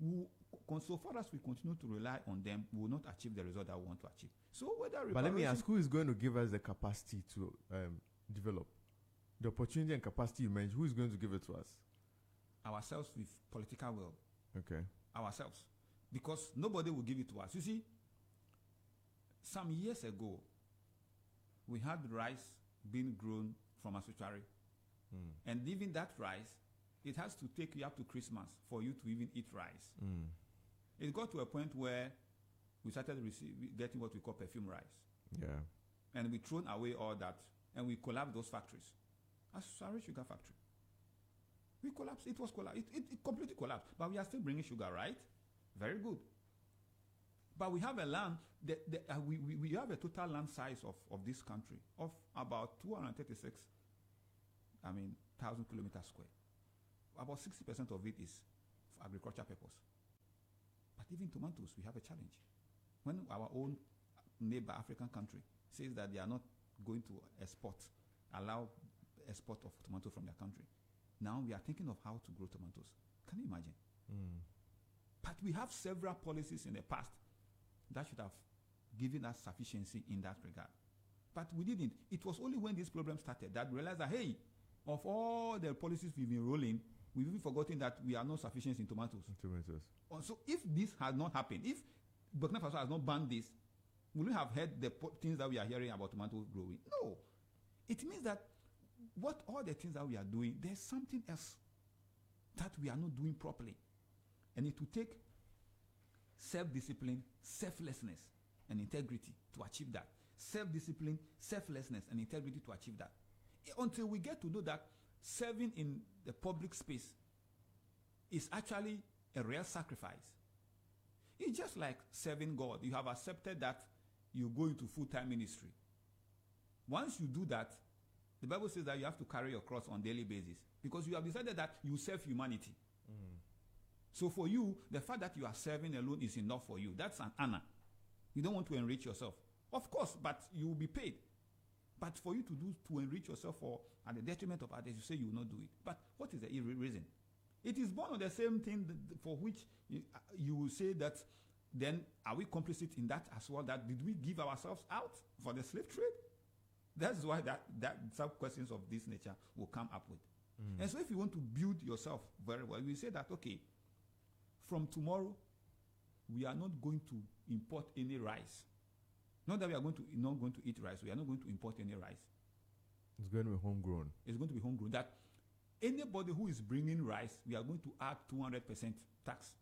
so far as we continue to rely on them, we will not achieve the result that we want to achieve. So whether but let me ask, who is going to give us the capacity to develop? The opportunity and capacity you mentioned, who is going to give it to us? Ourselves, with political will. Okay. Ourselves. Because nobody will give it to us. You see, some years ago, we had rice being grown from a sanctuary. And even that rice, it has to take you up to Christmas for you to even eat rice. It got to a point where we started getting what we call perfume rice. Yeah. And we thrown away all that, and we collapsed those factories. As Surrey Sugar Factory. We collapsed. It was collapsed. It completely collapsed. But we are still bringing sugar, right? Very good. But we have a land, we have a total land size of this country of about 236, 1,000 kilometers square. About 60% of it is for agriculture purpose. But even tomatoes, we have a challenge. When our own neighbor African country says that they are not going to allow export of tomato from their country, now we are thinking of how to grow tomatoes. Can you imagine? But we have several policies in the past that should have given us sufficiency in that regard. But we didn't. It was only when this problem started that we realized that, hey, of all the policies we've been rolling, we've even forgotten that we are not sufficient in tomatoes. So if this had not happened, if Burkina Faso has not banned this, we wouldn't have heard the things that we are hearing about tomatoes growing. No. It means that all the things that we are doing, there's something else that we are not doing properly. And it will take self-discipline, selflessness, and integrity to achieve that. Self-discipline, selflessness, and integrity to achieve that. Until we get to know that serving in the public space is actually a real sacrifice. It's just like serving God. You have accepted that you go into full-time ministry. Once you do that, the Bible says that you have to carry your cross on a daily basis because you have decided that you serve humanity. So for you, the fact that you are serving alone is enough for you. That's an honor. You don't want to enrich yourself. Of course, but you will be paid. But for you to enrich yourself at the detriment of others, you say you will not do it. But what is the reason? It is born of the same thing for which you will say that then are we complicit in that as well? That did we give ourselves out for the slave trade? That's why that some questions of this nature will come up with. And so if you want to build yourself very well, we say that, okay, from tomorrow, we are not going to import any rice. Not that we are not going to eat rice. We are not going to import any rice. It's going to be homegrown. It's going to be homegrown. That anybody who is bringing rice, we are going to add 200% tax.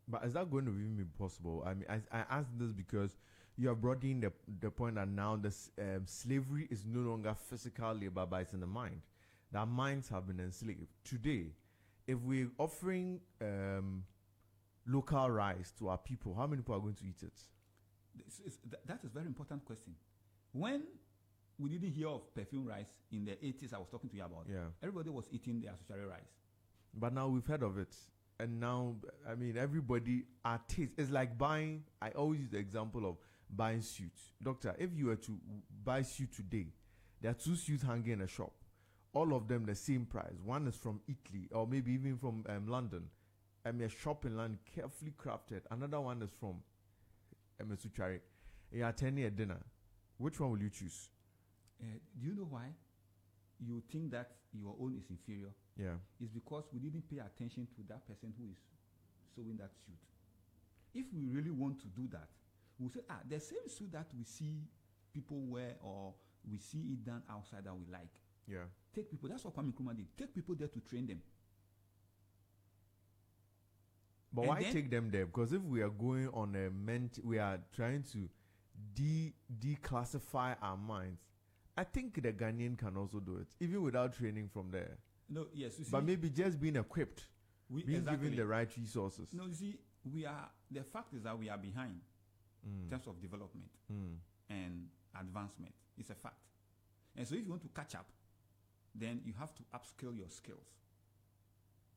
But is that going to even be possible? I mean, I ask this because you are brought in the point that now slavery is no longer physical labor, but it's in the mind. That minds have been enslaved. Today, if we're offering local rice to our people, how many people are going to eat it? That is a very important question. When we didn't hear of perfume rice in the 80s, I was talking to you about, everybody was eating the associated rice. But now we've heard of it. And now, I mean, everybody, our taste, it's like buying, I always use the example of buying suits. Doctor, if you were to buy suit today, there are 2 suits hanging in a shop. All of them the same price. One is from Italy or maybe even from London. I mean, a shop in London, carefully crafted. Another one is from Suchari. You are attending a dinner. Which one will you choose? Do you know why you think that your own is inferior? Yeah. It's because we didn't pay attention to that person who is sewing that suit. If we really want to do that, we'll say, the same suit that we see people wear or we see it done outside that we like. Yeah. Take people. That's what Kwame Nkrumah did. Take people there to train them. But and why take them there? Because if we are going on we are trying to declassify our minds. I think the Ghanaian can also do it, even without training from there. No, yes, you see, but maybe just being equipped, being given the right resources. No, you see, the fact is that we are behind in terms of development and advancement. It's a fact. And so if you want to catch up, then you have to upskill your skills.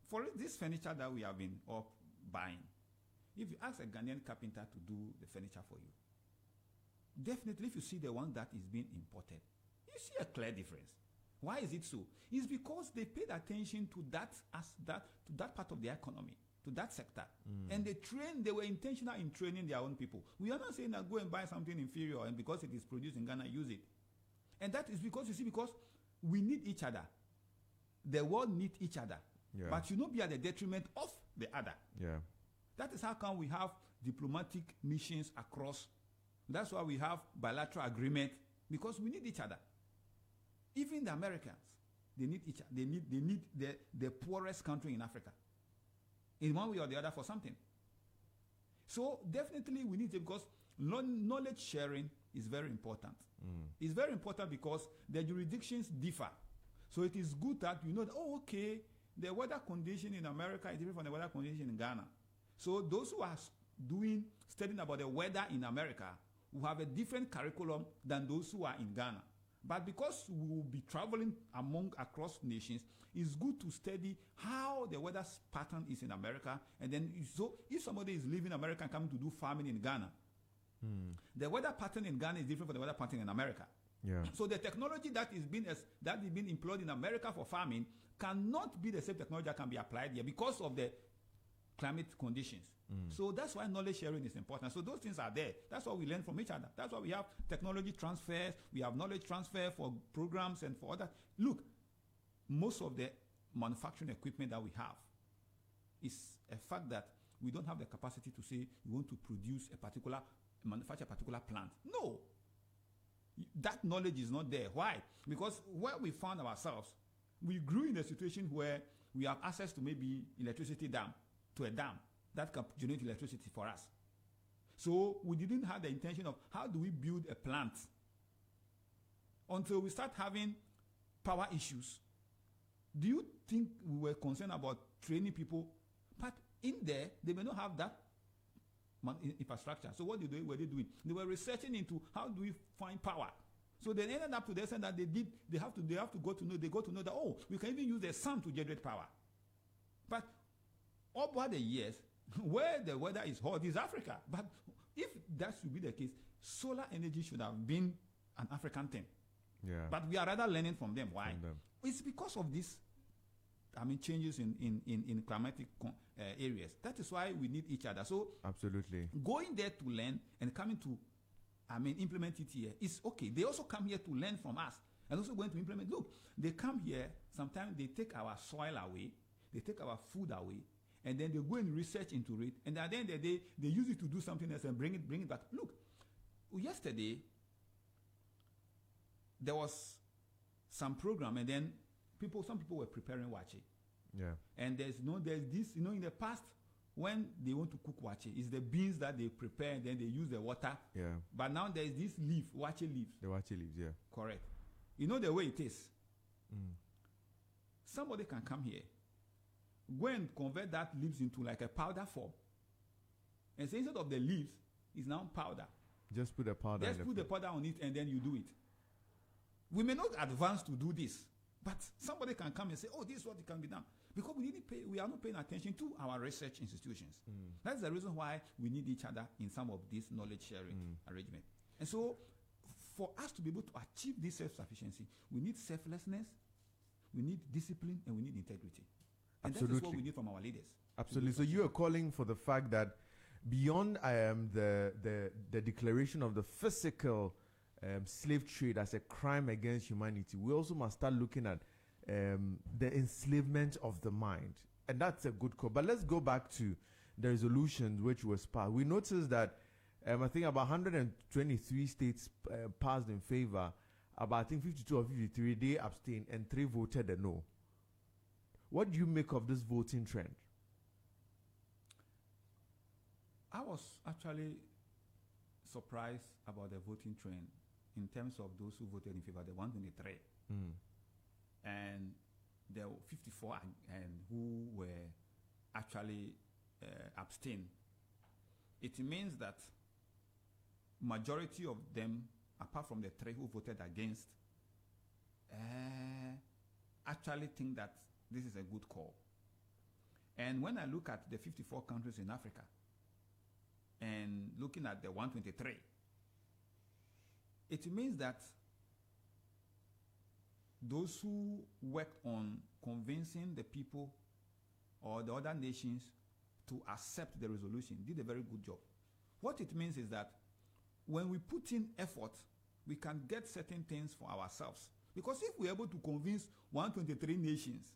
For this furniture that we have been buying, if you ask a Ghanaian carpenter to do the furniture for you, definitely if you see the one that is being imported, you see a clear difference. Why is it so? It's because they paid attention to that part of the economy, to that sector. And they were intentional in training their own people. We are not saying that go and buy something inferior and because it is produced in Ghana, use it. And that is because, because we need each other. The world needs each other. Yeah. But you not be at the detriment of the other. Yeah. That is how come we have diplomatic missions across. That's why we have bilateral agreement, because we need each other. Even the Americans, they need each other. They need the poorest country in Africa, in one way or the other, for something. So definitely we need it, because knowledge sharing is very important. It's very important because the jurisdictions differ. So it is good that you know that, okay, the weather condition in America is different from the weather condition in Ghana. So those who are studying about the weather in America will have a different curriculum than those who are in Ghana. But because we will be traveling across nations, it's good to study how the weather pattern is in America. And then, so if somebody is leaving America and coming to do farming in Ghana, the weather pattern in Ghana is different from the weather pattern in America. Yeah. So the technology that is being employed in America for farming cannot be the same technology that can be applied here because of the climate conditions. So that's why knowledge sharing is important. So those things are there. That's what we learn from each other. That's why we have technology transfers. We have knowledge transfer for programs and for other. Look, most of the manufacturing equipment that we have is a fact that we don't have the capacity to say we want to manufacture a particular plant. No. That knowledge is not there. Why? Because where we found ourselves, we grew in a situation where we have access to maybe electricity to a dam that can generate electricity for us. So we didn't have the intention of how do we build a plant until we start having power issues. Do you think we were concerned about training people? But in there, they may not have that infrastructure. So what were they doing? They were researching into how do we find power. So they ended up to the extent that they have to go to know that, oh, we can even use the sun to generate power. But over the years, where the weather is hot is Africa. But if that should be the case, solar energy should have been an African thing. Yeah. But we are rather learning from them. Why? It's because of this, changes in climatic areas. That is why we need each other. So absolutely, going there to learn and coming to, implement it here is okay. They also come here to learn from us and also going to implement. Look, they come here. Sometimes they take our soil away, they take our food away, and then they go and research into it. And at the end of the day, they use it to do something else and bring it back. Look, yesterday there was some program, and then some people were preparing wache. Yeah. And there's this, in the past, when they want to cook wache, it's the beans that they prepare and then they use the water. Yeah. But now there's this leaf, wache leaves. The wache leaves, yeah. Correct. You know the way it is. Somebody can come here, go and convert that leaves into like a powder form. And so instead of the leaves, it's now powder. Just put the powder. Just put the powder on it and then you do it. We may not advance to do this, but somebody can come and say, oh, this is what can be done. Because we are not paying attention to our research institutions. That's the reason why we need each other in some of this knowledge sharing arrangement. And so, for us to be able to achieve this self-sufficiency, we need selflessness, we need discipline, and we need integrity. And absolutely. that is what we need from our leaders. Absolutely. So you are calling for the fact that beyond the declaration of the physical slave trade as a crime against humanity, we also must start looking at the enslavement of the mind. And that's a good call. But let's go back to the resolution which was passed. We noticed that I think about 123 states passed in favor. About, I think, 52 or 53, they abstained, and 3 voted a no. What do you make of this voting trend? I was actually surprised about the voting trend in terms of those who voted in favor, the 123. And there were 54 and who were actually abstained. It means that majority of them, apart from the 3 who voted against, actually think that this is a good call. And when I look at the 54 countries in Africa and looking at the 123, it means that those who worked on convincing the people or the other nations to accept the resolution did a very good job. What it means is that when we put in effort, we can get certain things for ourselves. Because if we're able to convince 123 nations,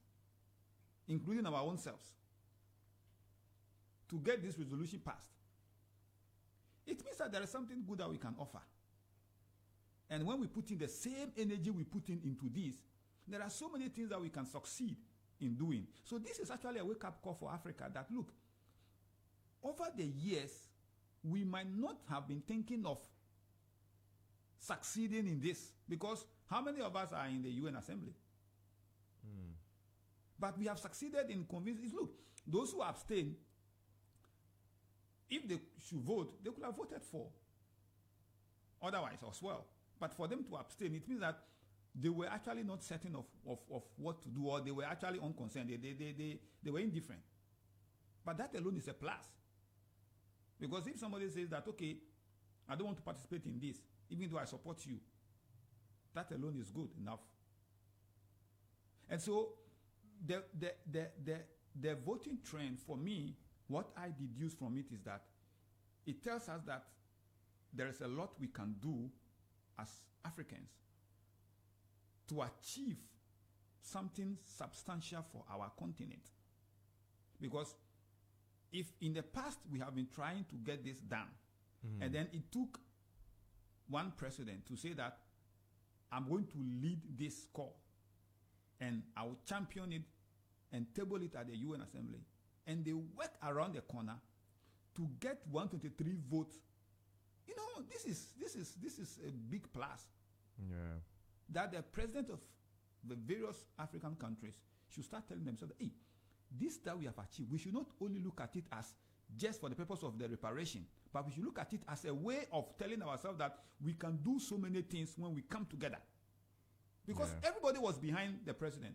including our own selves, to get this resolution passed, it means that there is something good that we can offer. And when we put in the same energy we put into this, there are so many things that we can succeed in doing. So this is actually a wake-up call for Africa that, look, over the years, we might not have been thinking of succeeding in this, because how many of us are in the UN Assembly? But we have succeeded in convincing. Look, those who abstain, if they should vote, they could have voted for otherwise as well. But for them to abstain, it means that they were actually not certain of what to do, or they were actually unconcerned. They were indifferent. But that alone is a plus. Because if somebody says that, okay, I don't want to participate in this, even though I support you, that alone is good enough. And so the voting trend, for me, what I deduce from it is that it tells us that there is a lot we can do as Africans to achieve something substantial for our continent. Because if in the past we have been trying to get this done, and then it took one president to say that I'm going to lead this call and I will champion it and table it at the UN Assembly, and they work around the corner to get 123 votes, you know, this is a big plus. Yeah. That the president of the various African countries should start telling themselves, hey, this that we have achieved, we should not only look at it as just for the purpose of the reparation, but we should look at it as a way of telling ourselves that we can do so many things when we come together. Because everybody was behind the president.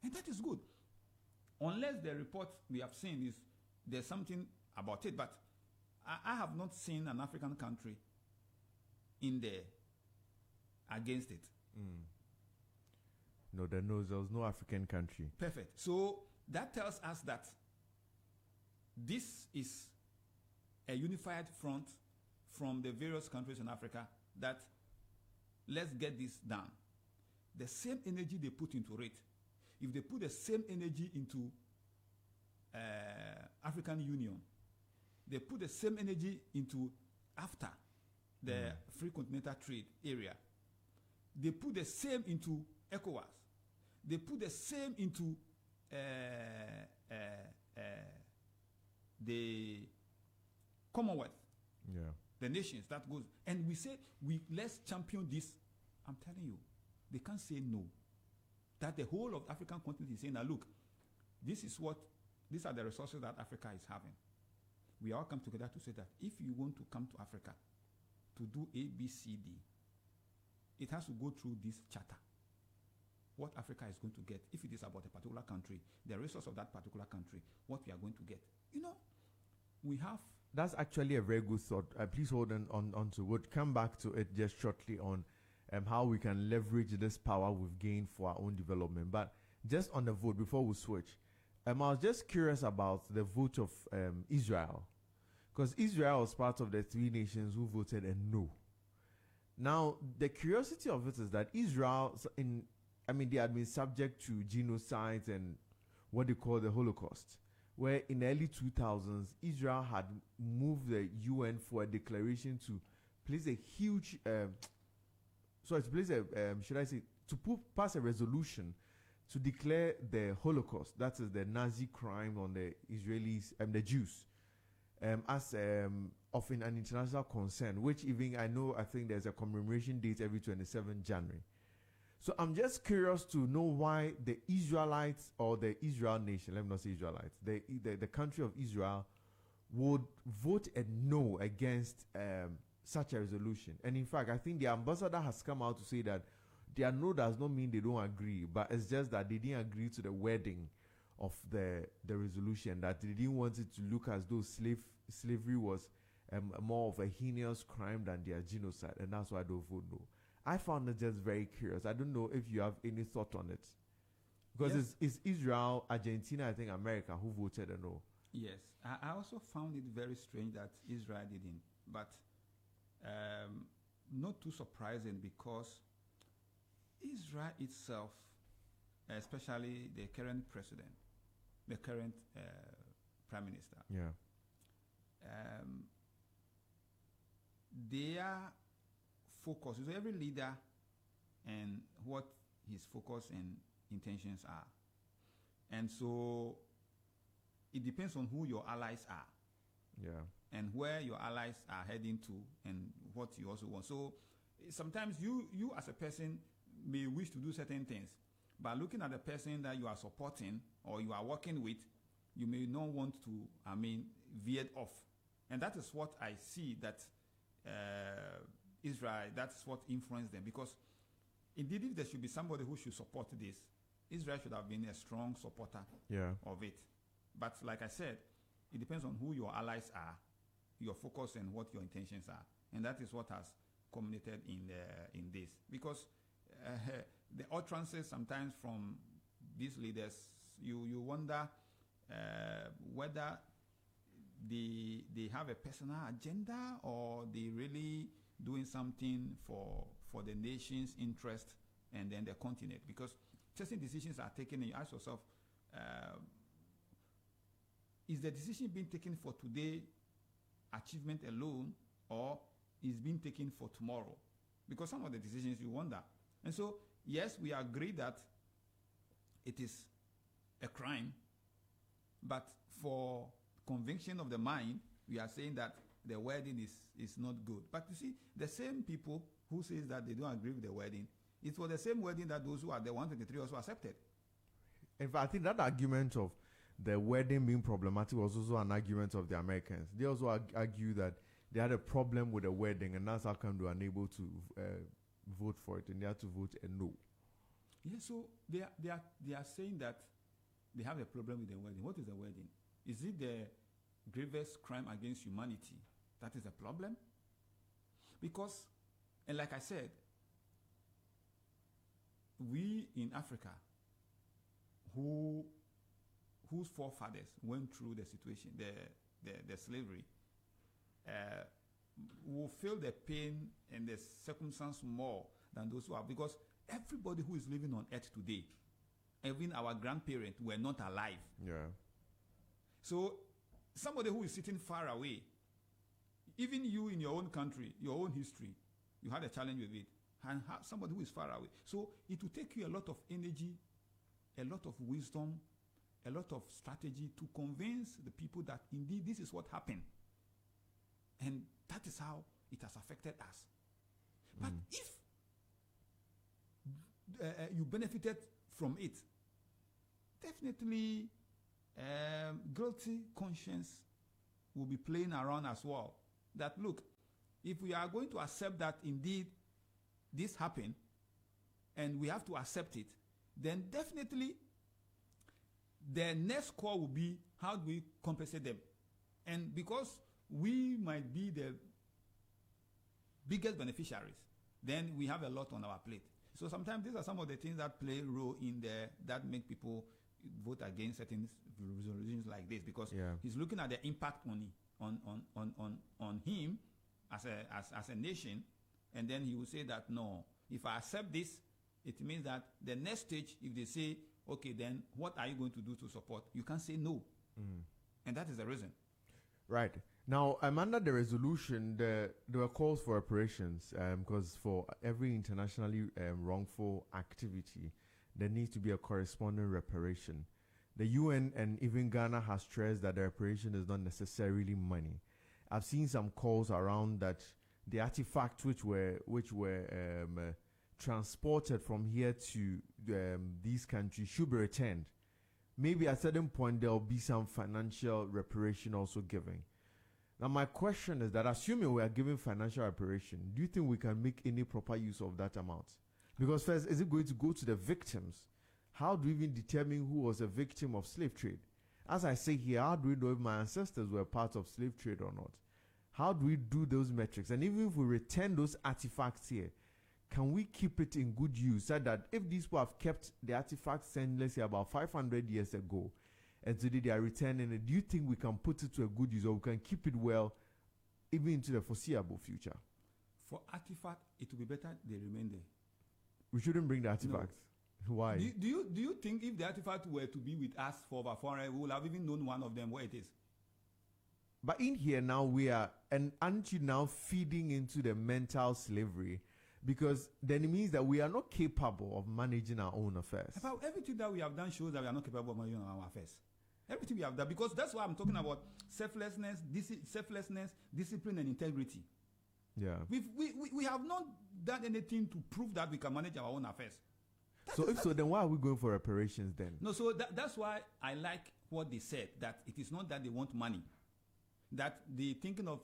And that is good. Unless the report we have seen is there's something about it, but I have not seen an African country in there against it. No, there was no African country. Perfect. So that tells us that this is a unified front from the various countries in Africa that let's get this done. The same energy they put into it, if they put the same energy into African Union, they put the same energy into AFTA, the Free Continental Trade Area. They put the same into ECOWAS. They put the same into the Commonwealth. Yeah. The nations that goes, and we say let's champion this. I'm telling you, they can't say no. That the whole of the African continent is saying, now look, these are the resources that Africa is having. We all come together to say that if you want to come to Africa to do A, B, C, D, it has to go through this charter. What Africa is going to get, if it is about a particular country, the resource of that particular country, what we are going to get. You know, we have. That's actually a very good thought. Please hold on to. We'll come back to it just shortly on how we can leverage this power we've gained for our own development. But just on the vote, before we switch, I was just curious about the vote of Israel. Because Israel was part of the three nations who voted a no. Now, the curiosity of it is that Israel, they had been subject to genocides and what they call the Holocaust, where in the early 2000s, Israel had moved the UN for a declaration to place a huge, pass a resolution to declare the Holocaust, that is the Nazi crime on the Israelis and the Jews, as of an international concern, which even I think there's a commemoration date every 27 January. So I'm just curious to know why the Israelites or the Israel nation, let me not say Israelites, the country of Israel would vote a no against such a resolution. And in fact, I think the ambassador has come out to say that their no does not mean they don't agree, but it's just that they didn't agree to the wording of the resolution, that they didn't want it to look as though slavery was more of a heinous crime than their genocide, and that's why they vote no. I found it just very curious. I don't know if you have any thought on it. Because it's Israel, Argentina, I think America who voted a no. Yes. I also found it very strange that Israel didn't. But not too surprising, because Israel itself, especially the current president, the current prime minister, their focus is every leader and what his focus and intentions are. And so it depends on who your allies are. Yeah. And where your allies are heading to and what you also want. So sometimes you as a person may wish to do certain things, but looking at the person that you are supporting or you are working with, you may not want to, veered off. And that is what I see that Israel, that's what influenced them. Because indeed, if there should be somebody who should support this, Israel should have been a strong supporter of it. But like I said, it depends on who your allies are, your focus, and what your intentions are. And that is what has culminated in this. Because the utterances sometimes from these leaders, you wonder whether they have a personal agenda or they really doing something for the nation's interest and then the continent. Because certain decisions are taken and you ask yourself, is the decision being taken for today achievement alone, or is being taken for tomorrow? Because some of the decisions you wonder. And so, yes, we agree that it is a crime, but for conviction of the mind, we are saying that the wedding is not good. But you see, the same people who says that they don't agree with the wedding, it's for the same wedding that those who are the 123 also accepted. In fact, I think that argument of the wedding being problematic was also an argument of the Americans. They also argue that they had a problem with the wedding, and that's how come they were unable to vote for it, and they had to vote a no. Yeah, so they are saying that they have a problem with the wedding. What is the wedding? Is it the gravest crime against humanity that is the problem? Because, and like I said, we in Africa, whose forefathers went through the situation, the slavery, will feel the pain and the circumstance more than those who are, because everybody who is living on earth today, even our grandparents, were not alive. Yeah. So somebody who is sitting far away, even you in your own country, your own history, you had a challenge with it, and have somebody who is far away. So it will take you a lot of energy, a lot of wisdom, a lot of strategy to convince the people that indeed this is what happened. And that is how it has affected us. But if you benefited from it, definitely guilty conscience will be playing around as well. That look, if we are going to accept that indeed this happened and we have to accept it, then definitely the next call will be, how do we compensate them? And because we might be the biggest beneficiaries, then we have a lot on our plate. So sometimes these are some of the things that play a role in there that make people vote against certain resolutions like this, because he's looking at the impact on him as a nation, and then he will say that no, if I accept this, it means that the next stage, if they say, okay, then what are you going to do to support? You can't say no. And that is the reason. Right. Now, under the resolution, there were calls for reparations, because for every internationally wrongful activity, there needs to be a corresponding reparation. The UN and even Ghana has stressed that the reparation is not necessarily money. I've seen some calls around that the artifacts which were transported from here to these countries should be returned. Maybe at a certain point there will be some financial reparation also given. Now my question is that, assuming we are giving financial reparation, do you think we can make any proper use of that amount? Because first, is it going to go to the victims? How do we even determine who was a victim of slave trade? As I say here, how do we know if my ancestors were part of slave trade or not? How do we do those metrics? And even if we return those artifacts here, can we keep it in good use, so that if these people have kept the artifacts sent, let's say, about 500 years ago, and today they are returning it, do you think we can put it to a good use, or we can keep it well even into the foreseeable future? For artifact, it will be better they remain there. We shouldn't bring the artifacts. No. Why? Do you think if the artifact were to be with us for over 400, we would have even known one of them where it is? But in here now we are, and aren't you now feeding into the mental slavery? Because then it means that we are not capable of managing our own affairs. About everything that we have done shows that we are not capable of managing our affairs. Everything we have done, because that's why I'm talking about selflessness, discipline, and integrity. Yeah. We have not done anything to prove that we can manage our own affairs. Then why are we going for reparations then? No, so that's why I like what they said, that it is not that they want money. that they're thinking of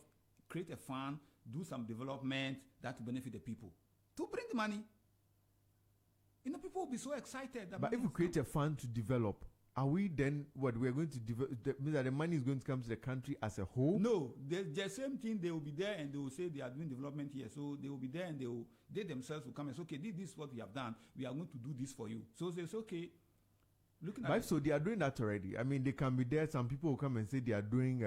create a fund, do some development that will benefit the people. To bring the money. You know, people will be so excited. But if we create a fund to develop, are we then what we're going to develop? Means that the money is going to come to the country as a whole? No, the same thing. They will be there and they will say they are doing development here. So they will be there and they themselves will come and say, okay, this is what we have done. We are going to do this for you. So they say, okay. Looking at so they are doing that already. I mean, they can be there. Some people will come and say they are doing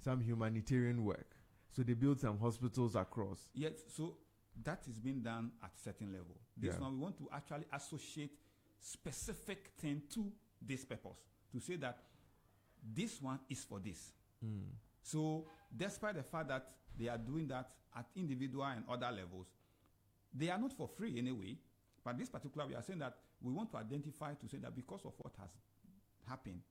some humanitarian work. So they build some hospitals across. Yes. So that is being done at certain level. This one we want to actually associate specific thing to this purpose, to say that this one is for this. So despite the fact that they are doing that at individual and other levels, they are not for free anyway. But this particular, we are saying that we want to identify to say that because of what has happened,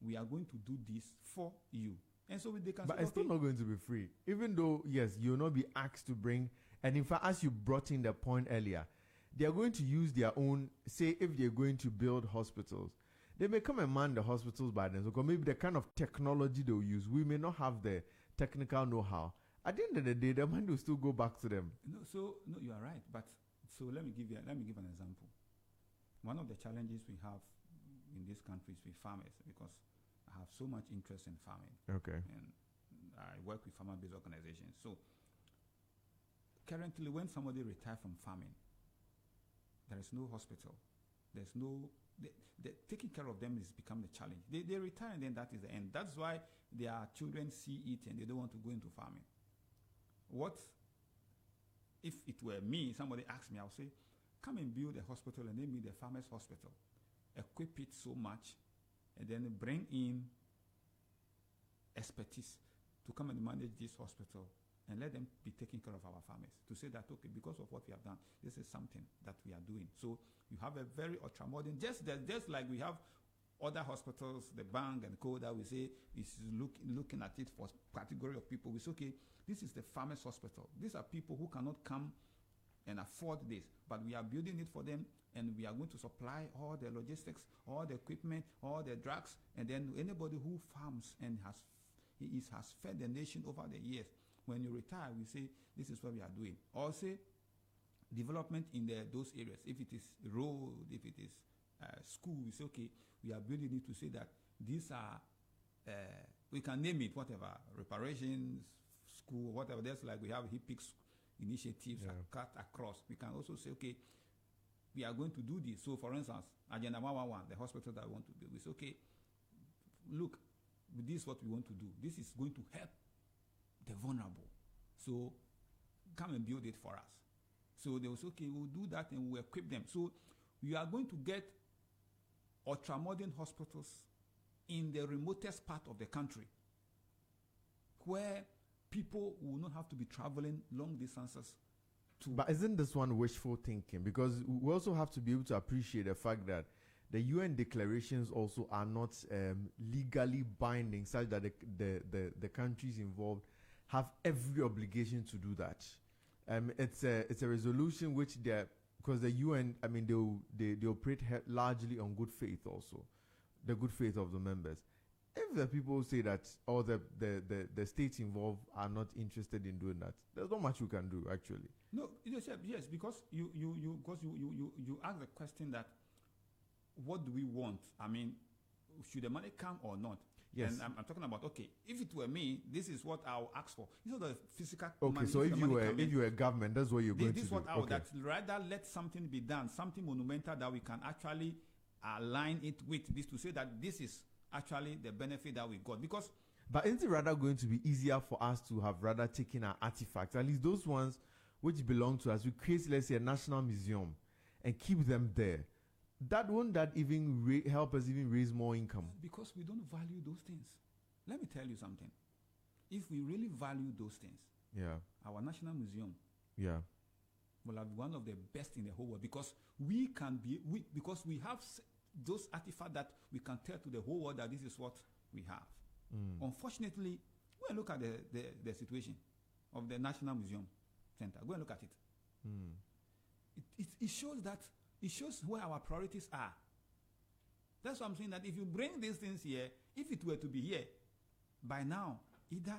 we are going to do this for you. And so they can but say, it's still not going to be free. Even though, yes, you'll not be asked to bring, and in fact, as you brought in the point earlier, they are going to use their own, say if they're going to build hospitals, they may come and man the hospitals by themselves, because maybe the kind of technology they'll use, we may not have the technical know-how. At the end of the day, the money will still go back to them. No, you are right. But so let me give an example. One of the challenges we have in this country is with farmers, because I have so much interest in farming. Okay. And I work with farmer-based organizations. So currently, when somebody retires from farming, there is no hospital. There's no taking care of them is become the challenge. They retire and then that is the end. That's why their children see it and they don't want to go into farming. What if it were me? Somebody asked me, I'll say, come and build a hospital and name me the farmers' hospital. Equip it so much, and then bring in expertise to come and manage this hospital, and let them be taking care of our farmers. To say that, okay, because of what we have done, this is something that we are doing. So you have a very ultra-modern, just like we have other hospitals, the bank and co that we say is looking at it for category of people. We say, okay, this is the farmers' hospital. These are people who cannot come and afford this, but we are building it for them, and we are going to supply all the logistics, all the equipment, all the drugs, and then anybody who farms and has fed the nation over the years, when you retire, we say, this is what we are doing. Or say, development in those areas. If it is road, if it is school, we say, okay, we are building it to say that these are, we can name it, whatever, reparations, school, whatever. That's like we have HIPICS initiatives cut across. We can also say, okay, we are going to do this. So, for instance, Agenda 111, the hospital that we want to build, we say, okay, look, this is what we want to do. This is going to help the vulnerable. So, come and build it for us. So, they will say, okay, we'll do that and we'll equip them. So, we are going to get ultra-modern hospitals in the remotest part of the country where people will not have to be traveling long distances. But isn't this one wishful thinking? Because we also have to be able to appreciate the fact that the UN declarations also are not legally binding, such that the countries involved have every obligation to do that. It's a resolution which because the UN, I mean, they operate largely on good faith also, the good faith of the members. If the people say that, or the states involved are not interested in doing that, there's not much we can do actually. No, yes, because you ask the question that, what do we want? I mean, should the money come or not? Yes. And I'm talking about, okay, if it were me, this is what I'll ask for. It's not the physical okay, money. so if you were government, that's what you're going to do. This is what I would, that rather let something be done, something monumental that we can actually align it with this, to say that this is actually the benefit that we got. Because but isn't it rather going to be easier for us to have rather taken our artifacts, at least those ones which belong to us, we create, let's say, a national museum and keep them there? That won't that even help us even raise more income? Because we don't value those things. Let me tell you something. If we really value those things, our national museum will have one of the best in the whole world, because because we have those artifacts that we can tell to the whole world that this is what we have. Unfortunately, go and look at the situation of the National Museum Center. Go and look at it. It shows that. It shows where our priorities are. That's what I'm saying, that if you bring these things here, if it were to be here, by now, either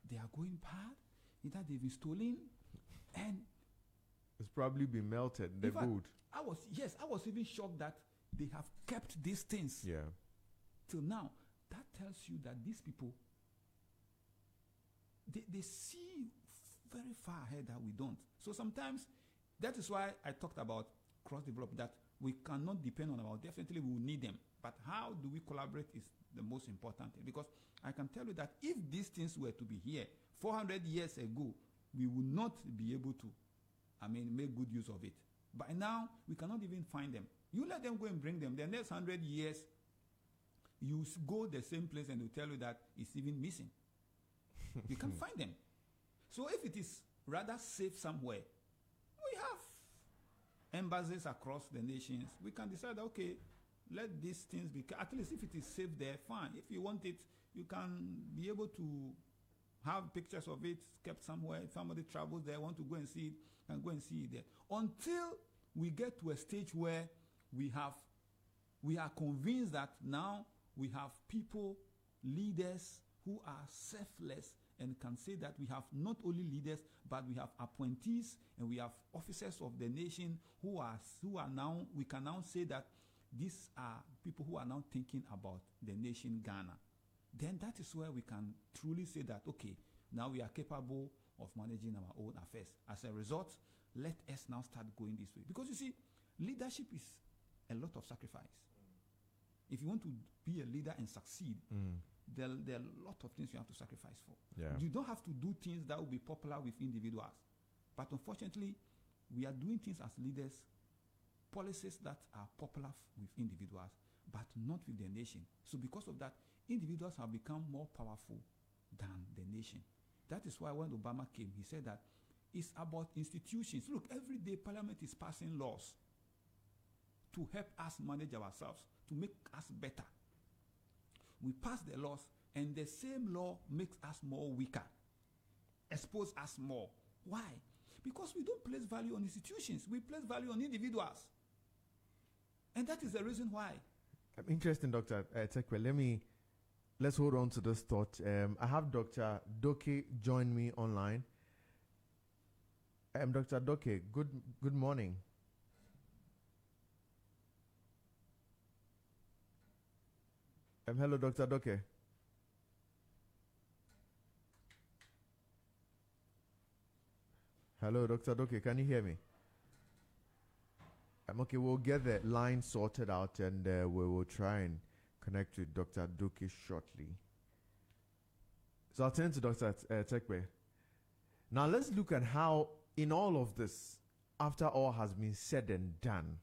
they are going bad, either they've been stolen, and It's probably been melted. They're in fact, good. I was even shocked that they have kept these things Yeah. till now. That tells you that these people, they see very far ahead that we don't. So sometimes that is why I talked about cross-development, that we cannot depend on our, definitely we will need them. But how do we collaborate is the most important thing. Because I can tell you that if these things were to be here 400 years ago, we would not be able to, make good use of it. By now, we cannot even find them. You let them go and bring them. The next 100 years, you go the same place and they'll tell you that it's even missing. You can't find them. So if it is rather safe somewhere, we have embassies across the nations. We can decide, okay, let these things be, at least if it is safe there, fine. If you want it, you can be able to have pictures of it kept somewhere. If somebody travels there, want to go and see it, can go and see it there. Until we get to a stage where we are convinced that now we have people, leaders who are selfless and can say that we have not only leaders, but we have appointees and we have officers of the nation who are now, we can now say that these are people who are now thinking about the nation Ghana. Then that is where we can truly say that, okay, now we are capable of managing our own affairs. As a result, let us now start going this way. Because you see, leadership is a lot of sacrifice. If you want to be a leader and succeed, there are a lot of things you have to sacrifice for. Yeah. You don't have to do things that will be popular with individuals. But unfortunately, we are doing things as leaders, policies that are popular with individuals, but not with the nation. So because of that, individuals have become more powerful than the nation. That is why when Obama came, he said that it's about institutions. Look, every day Parliament is passing laws to help us manage ourselves, to make us better. We pass the laws, and the same law makes us more weaker, expose us more. Why? Because we don't place value on institutions. We place value on individuals. And that is the reason why. Interesting, Dr. Tekwe. Let's hold on to this thought. I have Dr. Doke join me online. Dr. Doke, good morning. Hello, Dr. Doke. Hello, Dr. Doke, can you hear me? Okay, we'll get the line sorted out and we will try and connect with Dr. Doke shortly. So I'll turn to Dr. Tekwe. Now let's look at how, in all of this, after all has been said and done,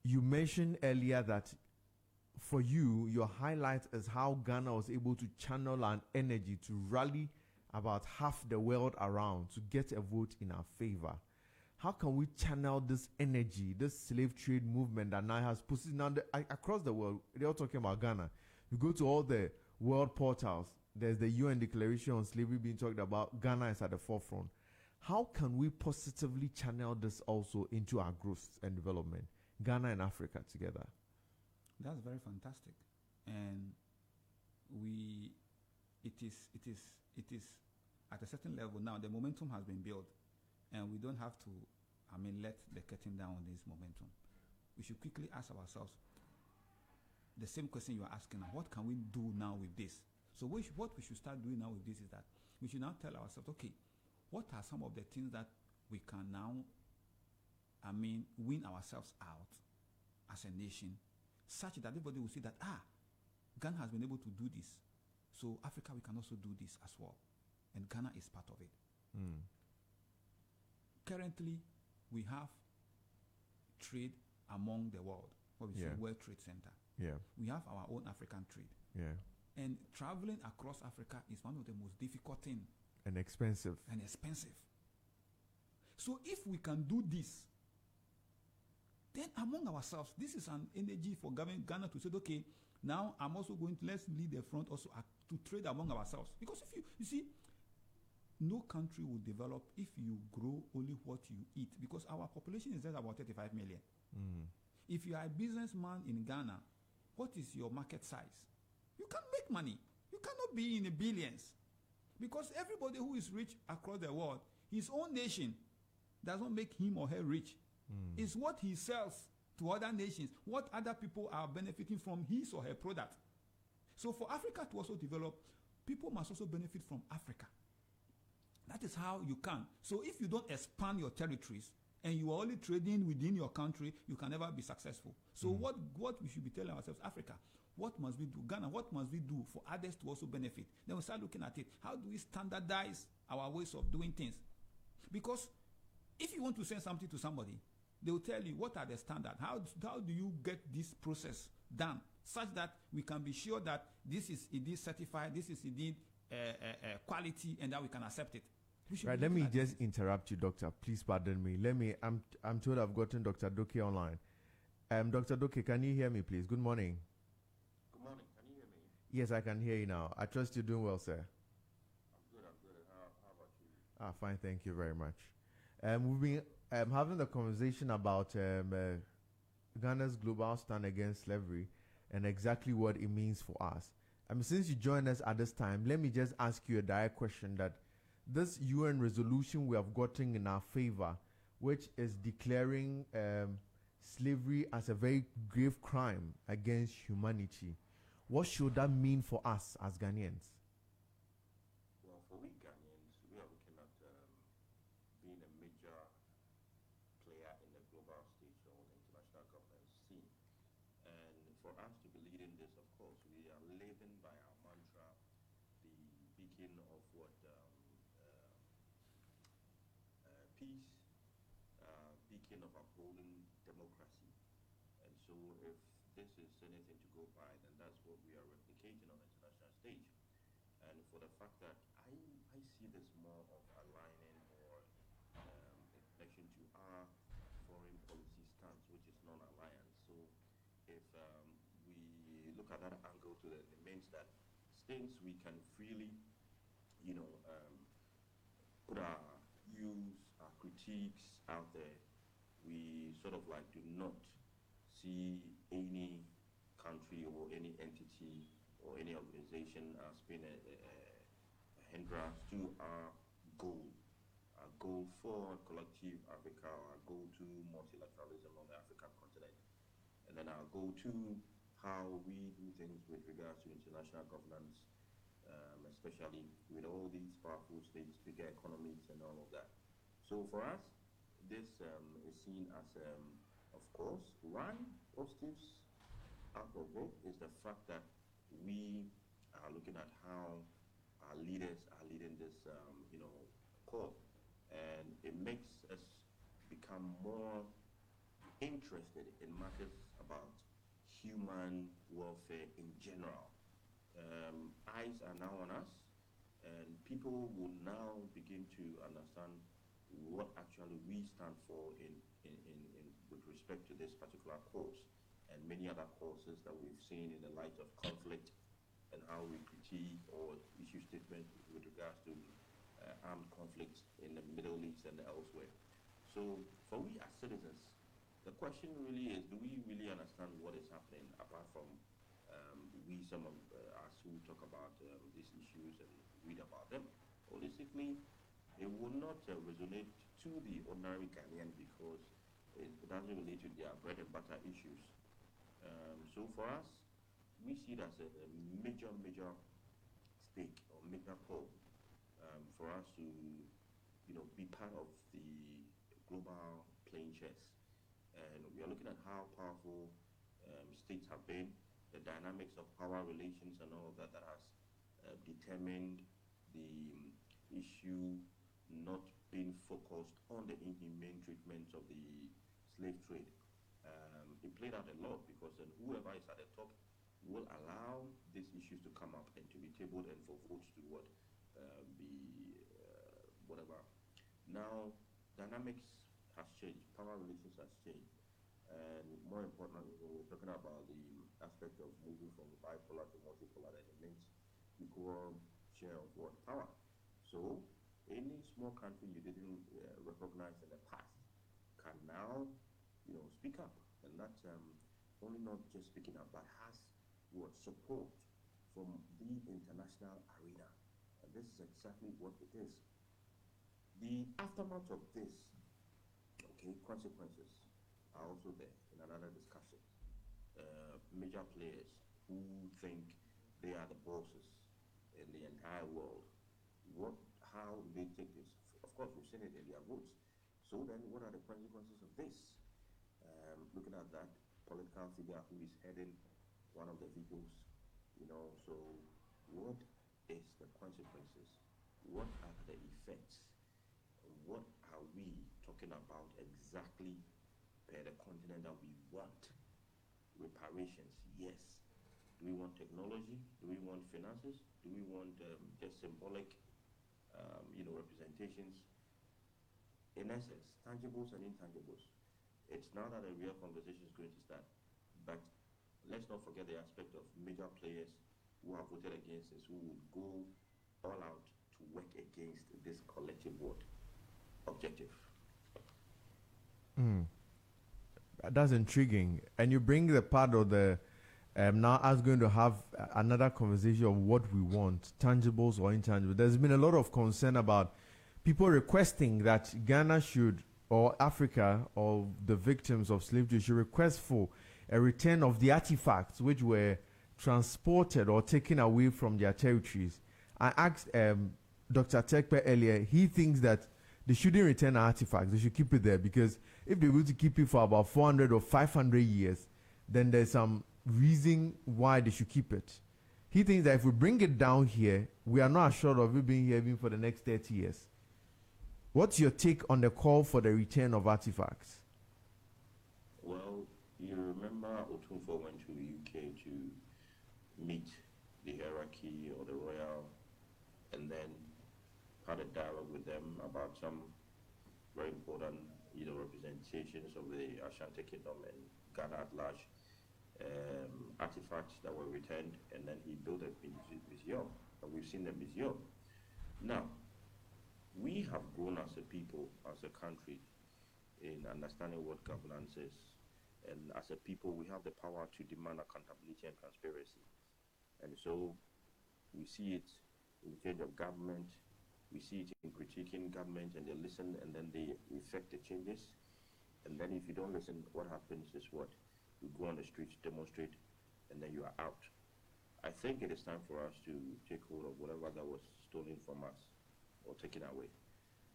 you mentioned earlier that for you, your highlight is how Ghana was able to channel an energy to rally about half the world around to get a vote in our favor. How can we channel this energy, this slave trade movement that now has positioned across the world? They're all talking about Ghana. You go to all the world portals, there's the UN Declaration on Slavery being talked about. Ghana is at the forefront. How can we positively channel this also into our growth and development? Ghana and Africa together. That's very fantastic. And it is at a certain level now, the momentum has been built. And we don't have to, let the curtain down on this momentum. We should quickly ask ourselves the same question you are asking now. What can we do now with this? So what we should start doing now with this is that we should now tell ourselves, okay, what are some of the things that we can now, win ourselves out as a nation, such that everybody will see that, Ghana has been able to do this. So Africa, we can also do this as well. And Ghana is part of it. Currently, we have trade among the world, what we say World Trade Center. Yeah. We have our own African trade. Yeah. And traveling across Africa is one of the most difficult things. And expensive. So if we can do this, then among ourselves, this is an energy for Ghana to say, okay, now I'm also going to, let's lead the front also to trade among ourselves. Because if you see, no country will develop if you grow only what you eat, because our population is just about 35 million. If you are a businessman in Ghana, what is your market size? You can't make money. You cannot be in the billions. Because everybody who is rich across the world, his own nation doesn't make him or her rich. It's what he sells to other nations, what other people are benefiting from his or her product. So for Africa to also develop, people must also benefit from Africa. That is how you can. So if you don't expand your territories and you are only trading within your country, you can never be successful. So what we should be telling ourselves, Africa, what must we do? Ghana, what must we do for others to also benefit? Then we start looking at it. How do we standardize our ways of doing things? Because if you want to send something to somebody, they will tell you what are the standards. How do you get this process done such that we can be sure that this is indeed certified, this is indeed quality, and that we can accept it. Right, let me just interrupt you, Doctor. Please pardon me. I'm told I've gotten Dr. Doke online. Dr. Doke, can you hear me, please? Good morning. Good morning. Can you hear me? Yes, I can hear you now. I trust you're doing well, sir. I'm good. How about you? Fine, thank you very much. We've been having the conversation about Ghana's global stand against slavery and exactly what it means for us. Since you joined us at this time, let me just ask you a direct question that this UN resolution we have gotten in our favor, which is declaring slavery as a very grave crime against humanity, what should that mean for us as Ghanaians? Well, for we Ghanaians, we are looking at being a major player in the global stage or the international governance scene. And for us to be leading this, of course, we are living by our mantra, the beacon of what peace, beacon of upholding democracy. And so if this is anything to go by, then that's what we are replicating on the international stage. And for the fact that I see this more of aligning or in connection to our foreign policy stance, which is non-alliance. So if we look at that angle to it means that since we can freely, put our views, our critiques out there, we sort of like do not see any country or any entity or any organization as being a hindrance to our goal for collective Africa, our goal to multilateralism on the African continent, and then our goal to how we do things with regards to international governance, especially with all these powerful states, bigger economies, and all of that. So for us, this is seen as, of course, one positives out of it is the fact that we are looking at how our leaders are leading this, call, and it makes us become more interested in matters about human welfare in general. Eyes are now on us, and people will now begin to understand what actually we stand for in with respect to this particular cause and many other causes that we've seen in the light of conflict and how we critique or issue statements with regards to armed conflicts in the Middle East and elsewhere. So for we as citizens, the question really is, do we really understand what is happening apart from some of us who talk about these issues and read about them? Holistically, it will not resonate to the ordinary Ghanaian because it doesn't relate to their bread and butter issues. So for us, we see it as a major stake or major pull for us to, be part of the global playing chess. And we are looking at how powerful states have been, the dynamics of power relations and all of that has determined the issue not being focused on the inhumane treatment of the slave trade. It played out a lot because then whoever is at the top will allow these issues to come up and to be tabled and for votes to be whatever. Now, dynamics has changed, power relations has changed. And more importantly, when we're talking about the aspect of moving from bipolar to multipolar, that it means equal share of what power. So any small country you didn't recognize in the past can now, speak up, and that's only not just speaking up, but has what support from the international arena, and this is exactly what it is. The aftermath of this, okay, consequences are also there in another discussion. Major players who think they are the bosses in the entire world, how do they take this? Of course, we've seen it in their votes. So then, what are the consequences of this? Looking at that political figure who is heading one of the vehicles, so what is the consequences? What are the effects? What are we talking about exactly per the continent that we want? Reparations, yes. Do we want technology? Do we want finances? Do we want just symbolic, representations? In essence, tangibles and intangibles. It's now that a real conversation is going to start. But let's not forget the aspect of major players who have voted against this, who would go all out to work against this collective objective. That's intriguing. And you bring the part of the now us going to have another conversation of what we want, tangibles or intangibles. There's been a lot of concern about people requesting that Ghana should, or Africa, or the victims of slavery should request for a return of the artifacts which were transported or taken away from their territories. I asked Dr. Tekpe earlier, he thinks that they shouldn't return artifacts, they should keep it there, because if they're going to keep it for about 400 or 500 years, then there's some reason why they should keep it. He thinks that if we bring it down here, we are not assured of it being here even for the next 30 years. What's your take on the call for the return of artifacts? Well, you remember Otunfo went to the UK to meet the hierarchy or the royal, and then had a dialogue with them about some very important, representations of the Ashanti Kingdom and Ghana at large, artifacts that were returned, and then he built a museum, and we've seen the museum. Now, we have grown as a people, as a country, in understanding what governance is, and as a people, we have the power to demand accountability and transparency. And so, we see it in the change of government, we see it in critiquing government, and they listen, and then they effect the changes. And then if you don't listen, what happens is what? You go on the streets, demonstrate, and then you are out. I think it is time for us to take hold of whatever that was stolen from us or taken away.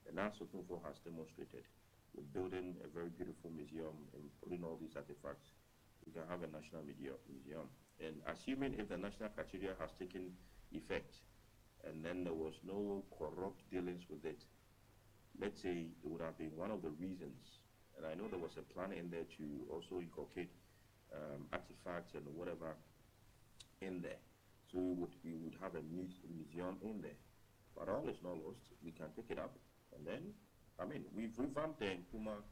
And as Sotunfo has demonstrated, we're building a very beautiful museum and putting all these artifacts. We can have a national museum. And assuming if the national criteria has taken effect, and then there was no corrupt dealings with it, let's say it would have been one of the reasons, and I know there was a plan in there to also inculcate artifacts and whatever in there. So we would have a museum in there. But all is not lost. We can pick it up. And then, we've revamped the Nkrumah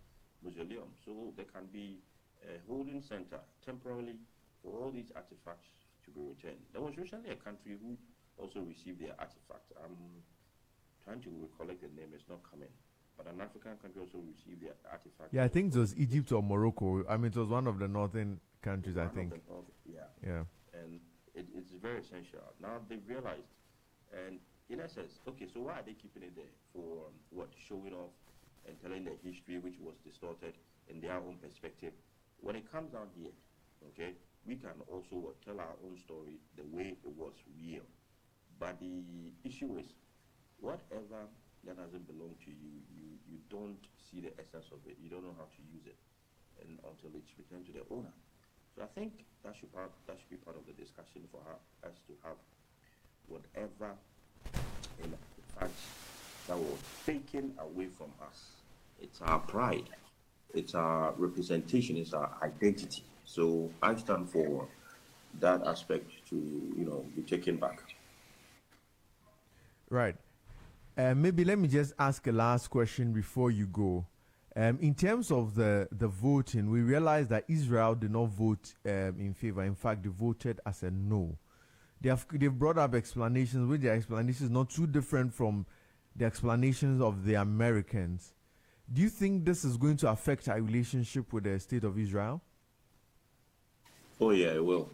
Mausoleum, so there can be a holding center temporarily for all these artifacts to be returned. There was recently a country who also received their artifacts. I'm trying to recollect the name, it's not coming. But an African country also received their artifacts. Yeah, I think it was Egypt or Morocco. It was one of the northern countries, I think. Yeah. And it's very essential. Now they've realized, and in essence, okay, so why are they keeping it there? For what? Showing off and telling the history which was distorted in their own perspective. When it comes down here, okay, we can also tell our own story the way it was real. But the issue is, whatever that doesn't belong to you, you don't see the essence of it. You don't know how to use it, and until it's returned to the owner. So I think that should be part of the discussion for us to have whatever in fact that was taken away from us. It's our pride, it's our representation, it's our identity. So I stand for that aspect to be taken back. Right. Maybe let me just ask a last question before you go. In terms of the voting, we realized that Israel did not vote in favor. In fact, they voted as a no. They've brought up explanations, which their explanations not too different from the explanations of the Americans. Do you think this is going to affect our relationship with the state of Israel? Oh yeah, it will.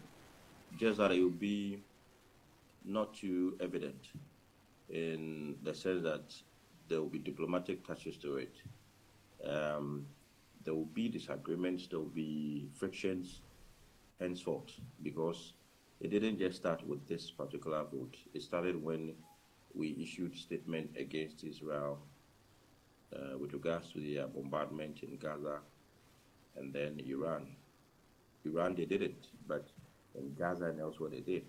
Just that it will be not too evident. in the sense that there will be diplomatic touches to it. Um, there will be disagreements, there will be frictions henceforth, because it didn't just start with this particular vote. It started when we issued statement against Israel with regards to the bombardment in Gaza, and then Iran. Iran, they didn't, but in Gaza and elsewhere they did.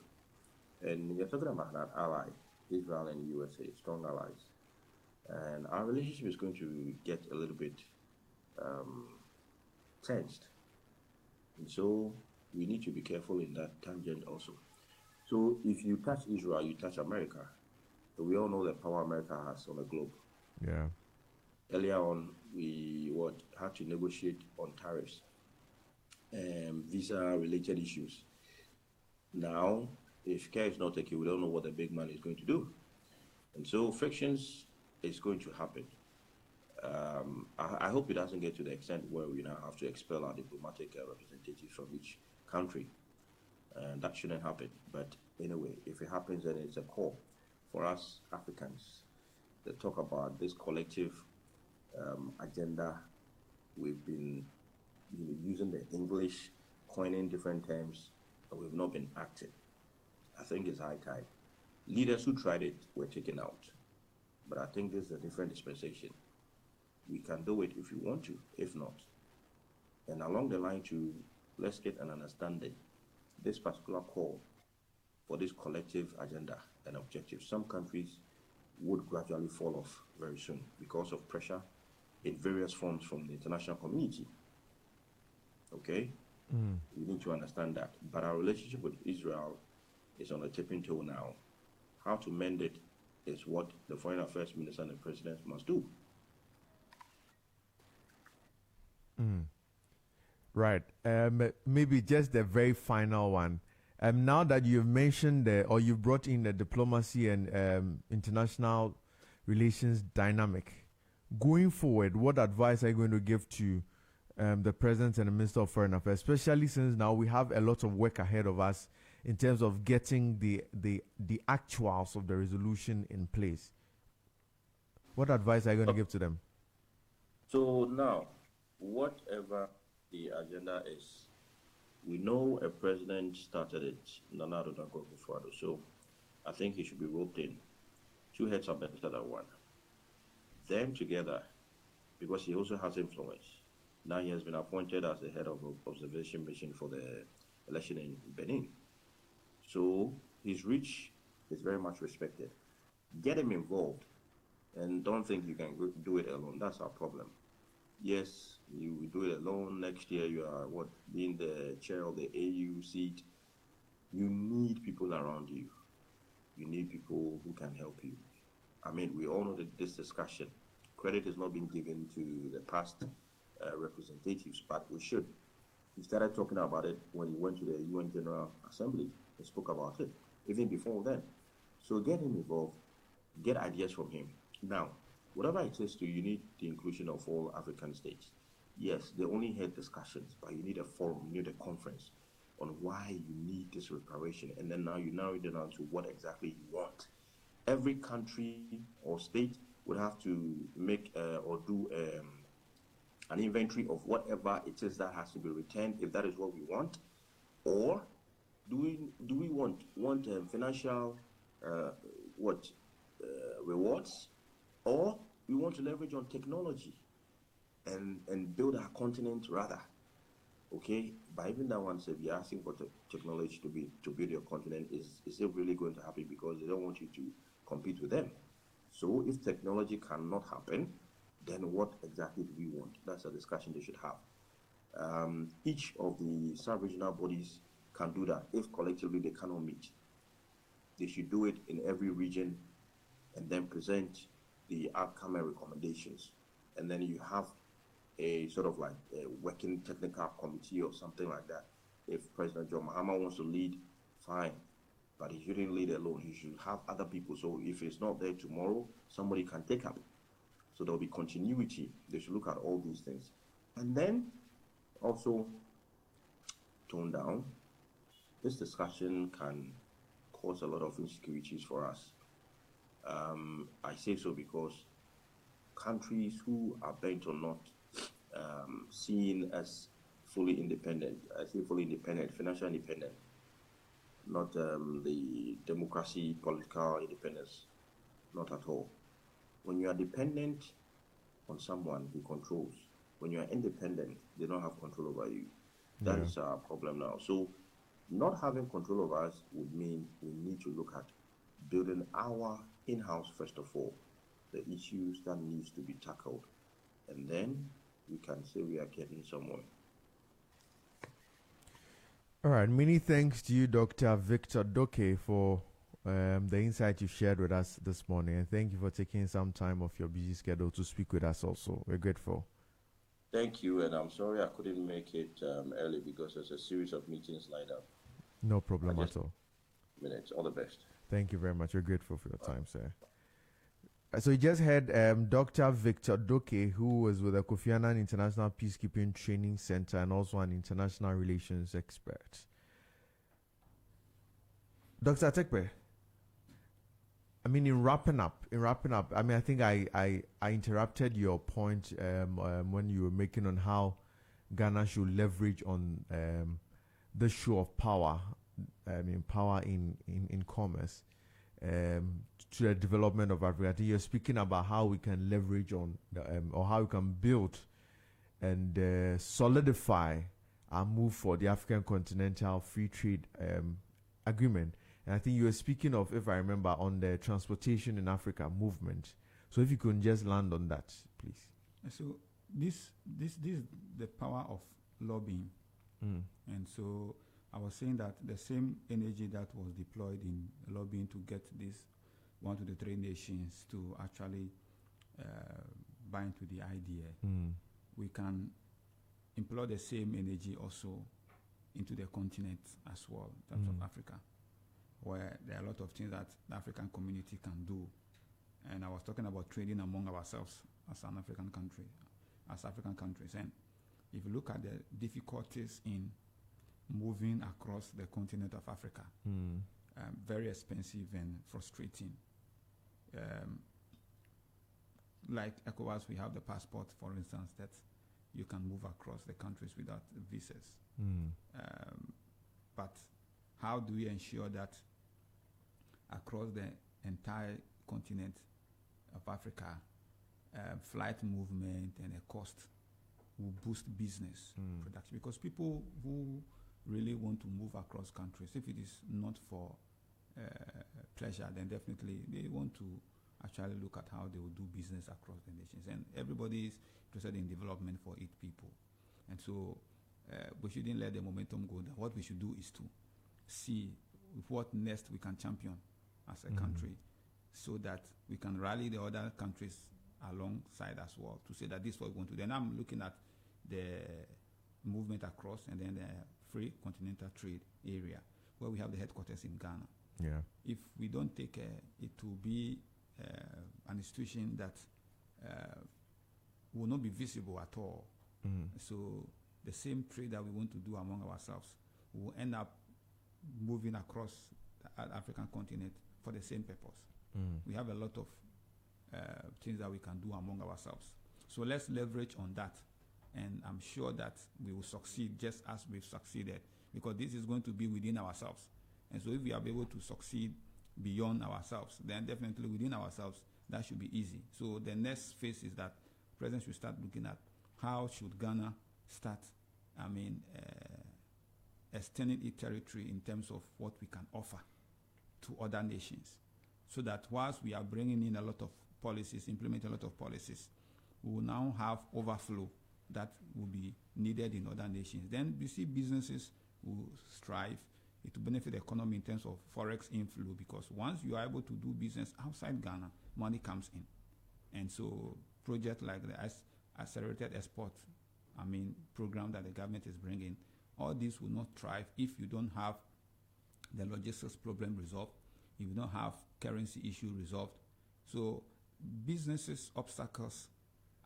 And you're talking about an ally, Israel and USA, strong allies. And our relationship is going to get a little bit tensed. And so we need to be careful in that tangent also. So if you touch Israel, you touch America. So we all know the power America has on the globe. Yeah. Earlier on, we had to negotiate on tariffs and visa-related issues. Now, if care is not taken, we don't know what the big man is going to do. And so frictions is going to happen. I hope it doesn't get to the extent where we now have to expel our diplomatic representatives from each country. And that shouldn't happen. But anyway, if it happens, then it's a call for us Africans to talk about this collective agenda. We've been using the English, coining different terms, but we've not been acting. I think it's high time. Leaders who tried it were taken out. But I think this is a different dispensation. We can do it if you want to, if not. And along the line to, let's get an understanding. This particular call for this collective agenda and objective, some countries would gradually fall off very soon because of pressure in various forms from the international community. Okay? We need to understand that. But our relationship with Israel is on a tipping toe now. How to mend it is what the Foreign Affairs Minister and the President must do. Right. Maybe just the very final one. Now that you've mentioned or you brought in the diplomacy and international relations dynamic, going forward, what advice are you going to give to the President and the Minister of Foreign Affairs, especially since now we have a lot of work ahead of us in terms of getting the actuals of the resolution in place? What advice are you going to give to them? So now, whatever the agenda is, we know a president started it, Nana Addo Dankwa-Akufo-Addo, so I think he should be roped in. Two heads are better than one. Them together, because he also has influence. Now he has been appointed as the head of observation mission for the election in Benin. So his reach is very much respected. Get him involved, and don't think you can do it alone. That's our problem. Yes, you will do it alone. Next year you are being the chair of the AU seat. You need people around you. You need people who can help you. I mean, we all know that this discussion, credit is not being given to the past representatives, but we should. He started talking about it when he went to the UN General Assembly. He spoke about it, even before then. So get him involved, get ideas from him. Now, whatever it is to, you need the inclusion of all African states. Yes, they only had discussions, but you need a forum, you need a conference on why you need this reparation. And then now you narrow it down to what exactly you want. Every country or state would have to make or do an inventory of whatever it is that has to be returned, if that is what we want. Or do we want financial rewards, or we want to leverage on technology and build our continent rather. Okay, but even that one said, you're asking for technology to build your continent, is it really going to happen? Because they don't want you to compete with them. So if technology cannot happen, then what exactly do we want? That's a discussion they should have. Each of the sub-regional bodies can do that if collectively they cannot meet. They should do it in every region and then present the outcome and recommendations. And then you have a sort of like a working technical committee or something like that. If President John Mahama wants to lead, fine. But he shouldn't lead alone. He should have other people. So if it's not there tomorrow, somebody can take up. So there'll be continuity. They should look at all these things. And then also tone down. This discussion can cause a lot of insecurities for us. I say so because countries who are bent on not seen as fully independent, I say fully independent, financial independent, not the democracy, political independence, not at all. When you are dependent on someone who controls, when you are independent, they don't have control over you. That is our problem now. So not having control over us would mean we need to look at building our in-house, first of all, the issues that needs to be tackled. And then we can say we are getting somewhere. All right. Many thanks to you, Dr. Victor Doke, for the insight you shared with us this morning. And thank you for taking some time off your busy schedule to speak with us also. We're grateful. Thank you, and I'm sorry I couldn't make it early because there's a series of meetings lined up. No problem at all. Minutes. All the best. Thank you very much. We're grateful for your time, sir. So you just heard Dr. Victor Doke, who was with the Kofi Annan International Peacekeeping Training Center and also an international relations expert. Dr. Tekpe, I mean, in wrapping up, I mean, I think I interrupted your point when you were making on how Ghana should leverage on the show of power, I mean, power in commerce, to the development of Africa. I think you're speaking about how we can leverage on, or how we can build and solidify our move for the African Continental Free Trade Agreement. And I think you were speaking of, if I remember, on the Transportation in Africa movement. So if you could just land on that, please. So this is the power of lobbying. And so I was saying that the same energy that was deployed in lobbying to get this one to the three nations to actually buy into the idea, we can employ the same energy also into the continent as well, in terms of Africa, where there are a lot of things that the African community can do. And I was talking about trading among ourselves as an African country, as African countries. And if you look at the difficulties in moving across the continent of Africa, very expensive and frustrating. Like ECOWAS, we have the passport, for instance, that you can move across the countries without visas. But how do we ensure that across the entire continent of Africa, flight movement and a cost will boost business production? Because people who really want to move across countries, if it is not for pleasure, then definitely they want to actually look at how they will do business across the nations. And everybody is interested in development for each people. And so we shouldn't let the momentum go down. What we should do is to see what next we can champion as a country, so that we can rally the other countries alongside as well to say that this is what we want to do. Then I'm looking at the movement across, and then the free continental trade area, where we have the headquarters in Ghana. Yeah. If we don't take it to be an institution that will not be visible at all. So the same trade that we want to do among ourselves will end up moving across the African continent for the same purpose. We have a lot of things that we can do among ourselves. So let's leverage on that. And I'm sure that we will succeed just as we've succeeded, because this is going to be within ourselves. And so if we are able to succeed beyond ourselves, then definitely within ourselves, that should be easy. So the next phase is that President should start looking at how should Ghana start, extending its territory in terms of what we can offer to other nations. So that whilst we are bringing in a lot of policies, implementing a lot of policies, we will now have overflow that will be needed in other nations. Then you see businesses will strive. It will benefit the economy in terms of forex inflow, because once you are able to do business outside Ghana, money comes in. And so projects like the accelerated export program that the government is bringing, all this will not thrive if you don't have the logistics problem resolved, if you don't have currency issue resolved. So businesses obstacles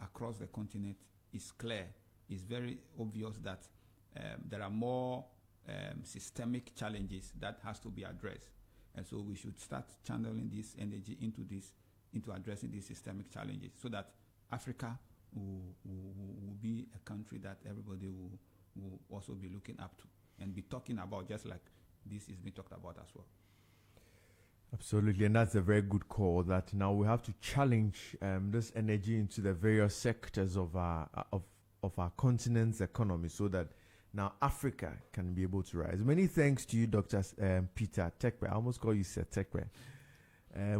across the continent is clear. It's very obvious that there are more systemic challenges that has to be addressed. And so we should start channeling this energy into addressing these systemic challenges, so that Africa will be a country that everybody will also be looking up to and be talking about, just like this is being talked about as well. Absolutely, and that's a very good call, that now we have to challenge this energy into the various sectors of our continent's economy, so that now Africa can be able to rise. Many thanks to you, Dr. Peter Tekpe. I almost call you Sir Tekpe,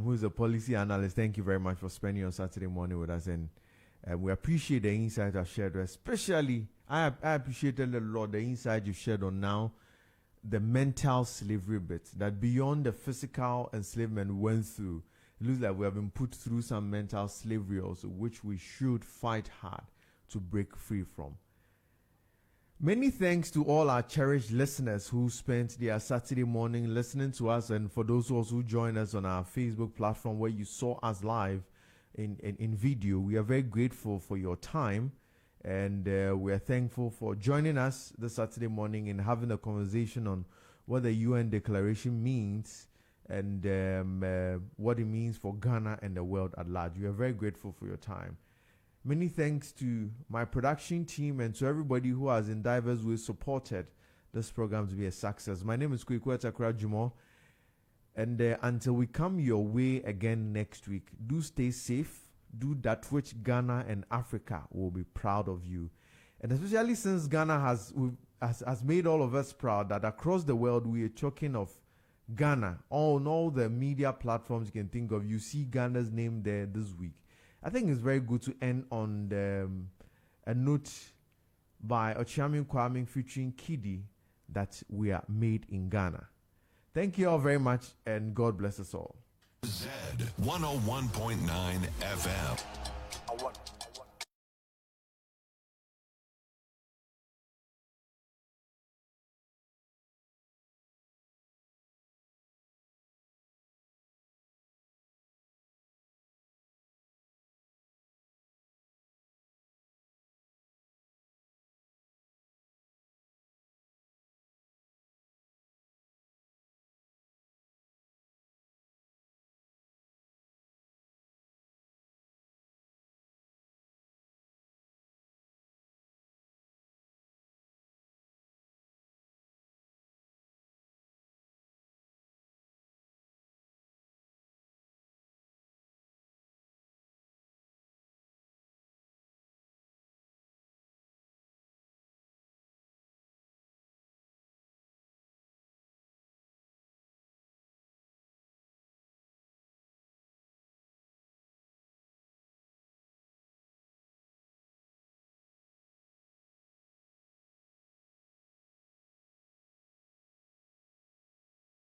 who's a policy analyst. Thank you very much for spending your Saturday morning with us, and we appreciate the insight I've shared. Especially, I appreciated a lot the insight you shared on now the mental slavery bit, that beyond the physical enslavement we went through, it looks like we have been put through some mental slavery also, which we should fight hard to break free from. Many thanks to all our cherished listeners who spent their Saturday morning listening to us, and for those also who joined us on our Facebook platform where you saw us live in video. We are very grateful for your time, and we are thankful for joining us this Saturday morning and having a conversation on what the UN Declaration means and what it means for Ghana and the world at large. We are very grateful for your time. Many thanks to my production team and to everybody who has in diverse ways supported this program to be a success. My name is Kwekweta Jumo, and until we come your way again next week, do stay safe. Do that which Ghana and Africa will be proud of you. And especially since Ghana has made all of us proud, that across the world we are talking of Ghana. On all the media platforms you can think of, you see Ghana's name there this week. I think it's very good to end on a note by Ochiamin Kwame featuring Kidi, that we are made in Ghana. Thank you all very much, and God bless us all. Z 101.9 FM.